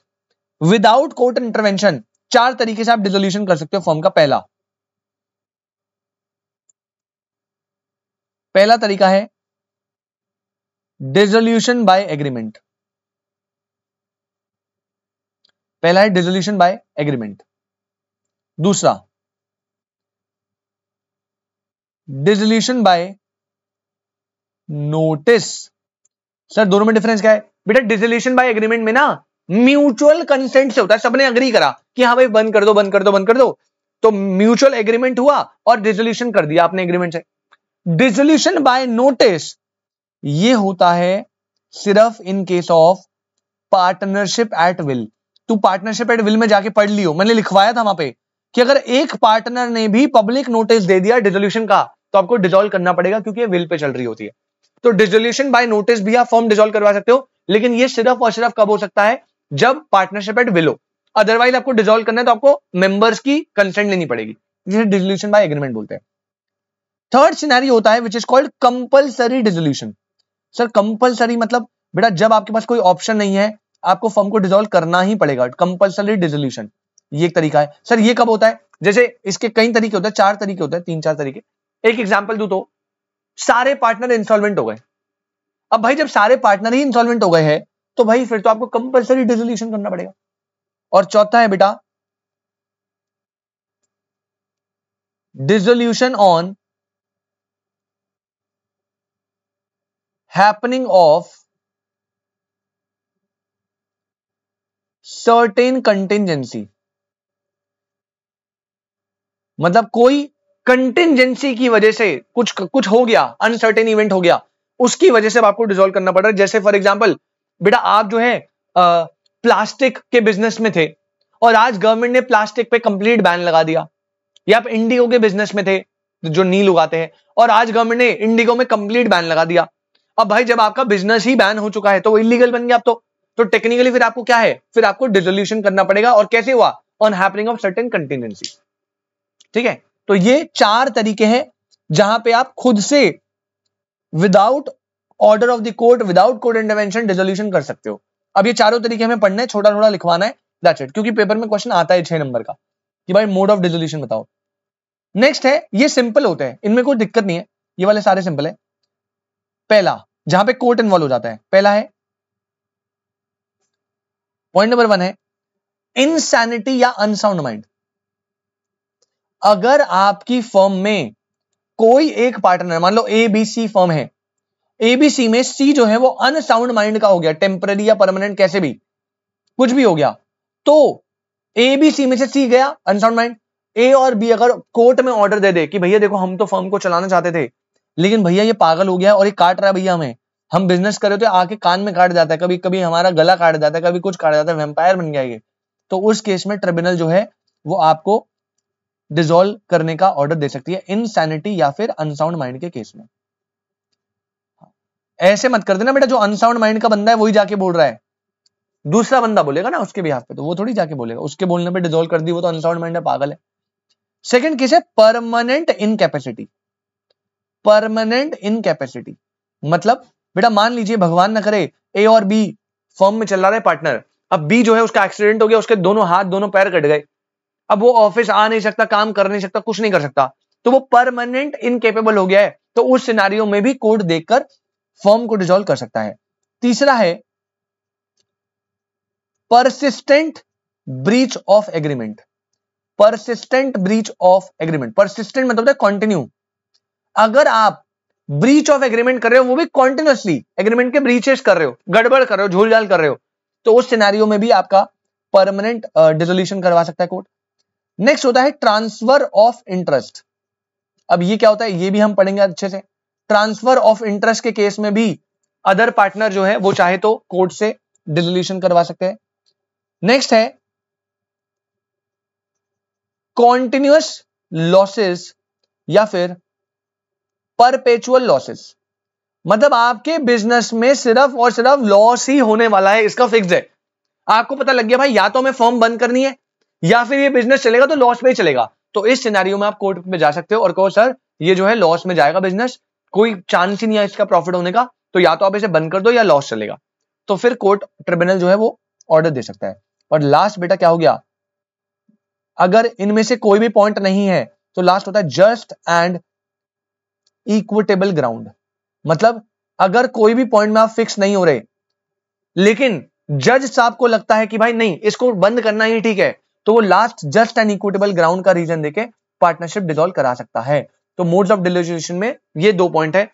विदाउट कोर्ट इंटरवेंशन 4 तरीके से आप डिसोल्यूशन कर सकते हो फर्म का। पहला तरीका है डिसोल्यूशन बाय एग्रीमेंट। पहला है डिसोल्यूशन बाय एग्रीमेंट। दूसरा डिसोल्यूशन बाय नोटिस। सर दोनों में डिफरेंस क्या है बेटा, डिसोल्यूशन बाय एग्रीमेंट में ना म्यूचुअल कंसेंट से होता है, सबने अग्री करा कि हाँ भाई बंद कर दो बंद कर दो बंद कर दो, तो म्यूचुअल एग्रीमेंट हुआ और डिसोल्यूशन कर दिया आपने एग्रीमेंट से। डिसोल्यूशन बाय नोटिस ये होता है सिर्फ in case of partnership at will. तू पार्टनरशिप एट विल में जाके पढ़ लियो, मैंने लिखवाया था वहां पे कि अगर एक पार्टनर ने भी पब्लिक नोटिस दे दिया डिसोल्यूशन का तो आपको डिसॉल्व करना पड़ेगा, क्योंकि ये विल पे चल रही होती है। तो डिसोल्यूशन बाय नोटिस भी आप फॉर्म डिसॉल्व करवा सकते हो, लेकिन ये सिर्फ और सिर्फ कब हो सकता है, जब पार्टनरशिप एट विल हो। अदरवाइज आपको डिसॉल्व करना है तो आपको मेंबर्स की कंसेंट लेनी पड़ेगी, जिसे डिसोल्यूशन बाय एग्रीमेंट बोलते हैं। थर्ड सिनेरियो होता है which is called compulsory dissolution. Sir compulsory मतलब बेटा जब आपके पास कोई ऑप्शन नहीं है, आपको फर्म को डिसॉल्व करना ही पड़ेगा, कंपल्सरी डिसोल्यूशन ये एक तरीका है। सर ये कब होता है, जैसे इसके कई तरीके होते हैं, 4 तरीके होते हैं, 3-4 तरीके। एक एग्जांपल दूं तो सारे पार्टनर इंसॉल्वेंट हो गए। अब भाई जब सारे पार्टनर ही इंसॉल्वेंट हो गए हैं तो भाई फिर तो आपको कंपल्सरी डिसोल्यूशन करना पड़ेगा। और चौथा है बेटा dissolution on happening of certain contingency. मतलब कोई कंटिंजेंसी की वजह से कुछ हो गया, अनसर्टेन इवेंट हो गया, उसकी वजह से आपको डिसॉल्व करना पड़ रहा है। जैसे फॉर एग्जांपल बेटा आप जो है प्लास्टिक के बिजनेस में थे और आज गवर्नमेंट ने प्लास्टिक पे कंप्लीट बैन लगा दिया, या आप इंडिगो के बिजनेस में थे जो नील उगाते हैं और आज गवर्नमेंट ने इंडिगो में कंप्लीट बैन लगा दिया। अब भाई जब आपका बिजनेस ही बैन हो चुका है तो वो इलीगल बन गया आप तो टेक्निकली फिर आपको क्या है, फिर आपको डिसोल्यूशन करना पड़ेगा। और कैसे हुआ, on happening of certain contingency. ठीक है, तो ये 4 तरीके हैं जहां पे आप खुद से without order of the court, without court intervention dissolution कर सकते हो। अब ये चारों तरीके हमें पढ़ना है, छोटा थोड़ा लिखवाना है, दैट्स इट, क्योंकि पेपर में क्वेश्चन आता है 6 नंबर का कि भाई मोड ऑफ डिसोल्यूशन बताओ। नेक्स्ट है, ये सिंपल होते हैं, इनमें कोई दिक्कत नहीं है, ये वाले सारे सिंपल है। पहला जहां पे कोर्ट इन्वॉल्व हो जाता है, पहला है पॉइंट नंबर 1 है इनसैनिटी या अनसाउंड माइंड। अगर आपकी फर्म में कोई एक पार्टनर, मान लो एबीसी फर्म है, एबीसी में सी जो है वो अनसाउंड माइंड का हो गया, टेम्पररी या परमानेंट कैसे भी कुछ भी हो गया, तो एबीसी में से सी गया अनसाउंड माइंड। ए और बी अगर कोर्ट में ऑर्डर दे दे कि भैया देखो हम तो फर्म को चलाना चाहते थे, लेकिन भैया ये पागल हो गया और ये काट रहा है भैया हमें, हम बिजनेस कर रहे थे आके कान में काट जाता है, कभी कभी हमारा गला काट जाता है, कभी कुछ काट जाता है, वैम्पायर बन गया ये, तो उस केस में ट्रिब्यूनल जो है वो आपको डिसॉल्व करने का ऑर्डर दे सकती है, इनसैनिटी या फिर अनसाउंड माइंड के केस में। ऐसे मत कर देना बेटा, जो अनसाउंड माइंड का बंदा है वही जाके बोल रहा है, दूसरा बंदा बोलेगा ना उसके बिहाफ पे, तो वो थोड़ी जाके बोलेगा, उसके बोलने पे डिसॉल्व कर दी, वो तो अनसाउंड माइंड है, पागल है। सेकंड केस है परमानेंट इनकैपेसिटी। परमानेंट इनकैपेसिटी मतलब बेटा मान लीजिए भगवान ना करे ए और बी फर्म में चल रहा है पार्टनर, अब बी जो है उसका एक्सीडेंट हो गया, उसके दोनों हाथ दोनों पैर कट गए, अब वो ऑफिस आ नहीं सकता, काम कर नहीं सकता, कुछ नहीं कर सकता, तो वो परमानेंट इनकेपेबल हो गया है, तो उस सिनारियो में भी कोर्ट देखकर फर्म को डिसॉल्व कर सकता है। तीसरा है persistent breach of agreement. Persistent breach of agreement, persistent मतलब है कंटिन्यू, अगर आप ब्रीच ऑफ एग्रीमेंट कर रहे हो, वो भी कॉन्टिन्यूसली एग्रीमेंट के ब्रीचेस कर रहे हो, गड़बड़ कर रहे हो, झूलझाल कर रहे हो, तो उस सिनेरियो में भी आपका परमानेंट डिसोल्यूशन करवा सकता है कोर्ट। नेक्स्ट होता है ट्रांसफर ऑफ इंटरेस्ट। अब ये क्या होता है ये भी हम पढ़ेंगे अच्छे से। ट्रांसफर ऑफ इंटरेस्ट के केस में भी अदर पार्टनर जो है वो चाहे तो कोर्ट से डिसोल्यूशन करवा सकते हैं। नेक्स्ट है कॉन्टिन्यूअस लॉसेस या फिर परपेचुअल लॉसेस, मतलब आपके बिजनेस में सिर्फ और सिर्फ लॉस ही होने वाला है, इसका फिक्स है। आपको पता लग गया भाई या तो हमें फर्म बंद करनी है या फिर ये बिजनेस चलेगा तो लॉस में ही चलेगा, तो इस सिनेरियो में आप कोर्ट में जा सकते हो और कहो सर ये जो है लॉस में जाएगा बिजनेस, कोई चांस ही नहीं है इसका प्रॉफिट होने का, तो या तो आप इसे बंद कर दो या लॉस चलेगा, तो फिर कोर्ट ट्रिब्यूनल जो है वो ऑर्डर दे सकता है। और लास्ट बेटा क्या हो गया, अगर इनमें से कोई भी पॉइंट नहीं है तो लास्ट होता है जस्ट एंड इक्विटेबल ग्राउंड, मतलब अगर कोई भी पॉइंट में आप फिक्स नहीं हो रहे लेकिन जज साहब को लगता है कि भाई नहीं इसको बंद करना ही ठीक है, तो वो last just and equitable ground का रीजन देके पार्टनरशिप डिसॉल्व करा सकता है। तो मोड्स ऑफ डिसोल्यूशन में ये 2 पॉइंट है,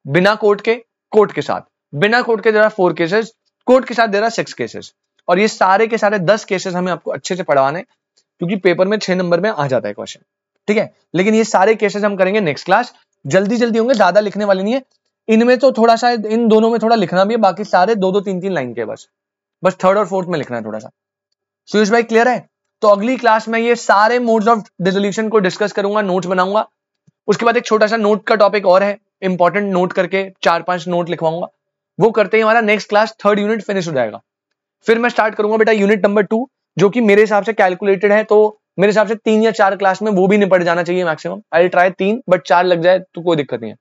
बिना कोर्ट के, कोर्ट के साथ। बिना कोर्ट के देर आर 4 केसेस, कोर्ट के साथ देर आर 6 केसेस, और ये सारे के सारे 10 केसेस हमें आपको अच्छे से पढ़वाने, क्योंकि पेपर में 6 नंबर में आ जाता है क्वेश्चन, ठीक है। लेकिन ये सारे केसेस हम करेंगे नेक्स्ट क्लास, जल्दी जल्दी होंगे, ज्यादा लिखने वाले नहीं है। इनमें तो थोड़ा सा, इन दोनों में थोड़ा लिखना भी है, बाकी सारे 2-2 3-3 लाइन के बस 3rd और 4th में लिखना है थोड़ा सा। सुरेश भाई क्लियर है? तो अगली क्लास में ये सारे मोड्स ऑफ डिसोल्यूशन को डिस्कस करूंगा, नोट्स बनाऊंगा। उसके बाद एक छोटा सा नोट का टॉपिक और है, इंपॉर्टेंट नोट करके 4-5 नोट लिखवाऊंगा, वो करते ही हमारा next class 3rd unit finish हो जाएगा। फिर मैं स्टार्ट करूंगा बेटा यूनिट नंबर 2, जो कि मेरे हिसाब से कैलकुलेटेड है, तो मेरे हिसाब से 3 या 4 क्लास में वो भी निपट जाना चाहिए मैक्सिमम। आई ट्राई 3, बट 4 लग जाए तो कोई दिक्कत नहीं है।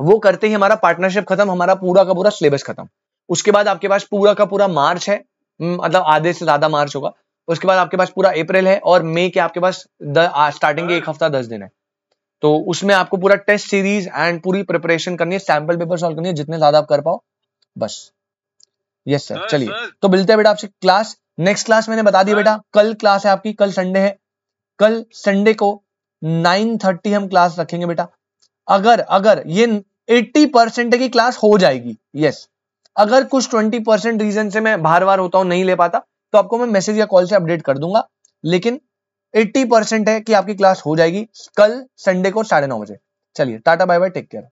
वो करते ही हमारा पार्टनरशिप खत्म, हमारा पूरा का पूरा सिलेबस खत्म। उसके बाद आपके पास पूरा का पूरा मार्च है, मतलब आधे से ज्यादा मार्च होगा। उसके बाद आपके पास पूरा अप्रैल है, और मई के आपके पास स्टार्टिंग के 1 हफ्ता 10 दिन है। तो उसमें आपको पूरा टेस्ट सीरीज एंड पूरी प्रिपरेशन करनी है, सैंपल पेपर सॉल्व करनी है, जितने ज्यादा आप कर पाओ बस। यस सर, चलिए तो मिलते हैं बेटा आपसे क्लास। नेक्स्ट क्लास मैंने बता दिया बेटा, कल क्लास है आपकी, कल संडे है, कल संडे को 9:30 हम क्लास रखेंगे बेटा। अगर ये 80% की क्लास हो जाएगी, यस, अगर कुछ 20% रीजन से मैं बार होता हूं, नहीं ले पाता, तो आपको मैं मैसेज या कॉल से अपडेट कर दूंगा, लेकिन 80% है कि आपकी क्लास हो जाएगी कल संडे को 9:30 बजे। चलिए tata bye bye, take care.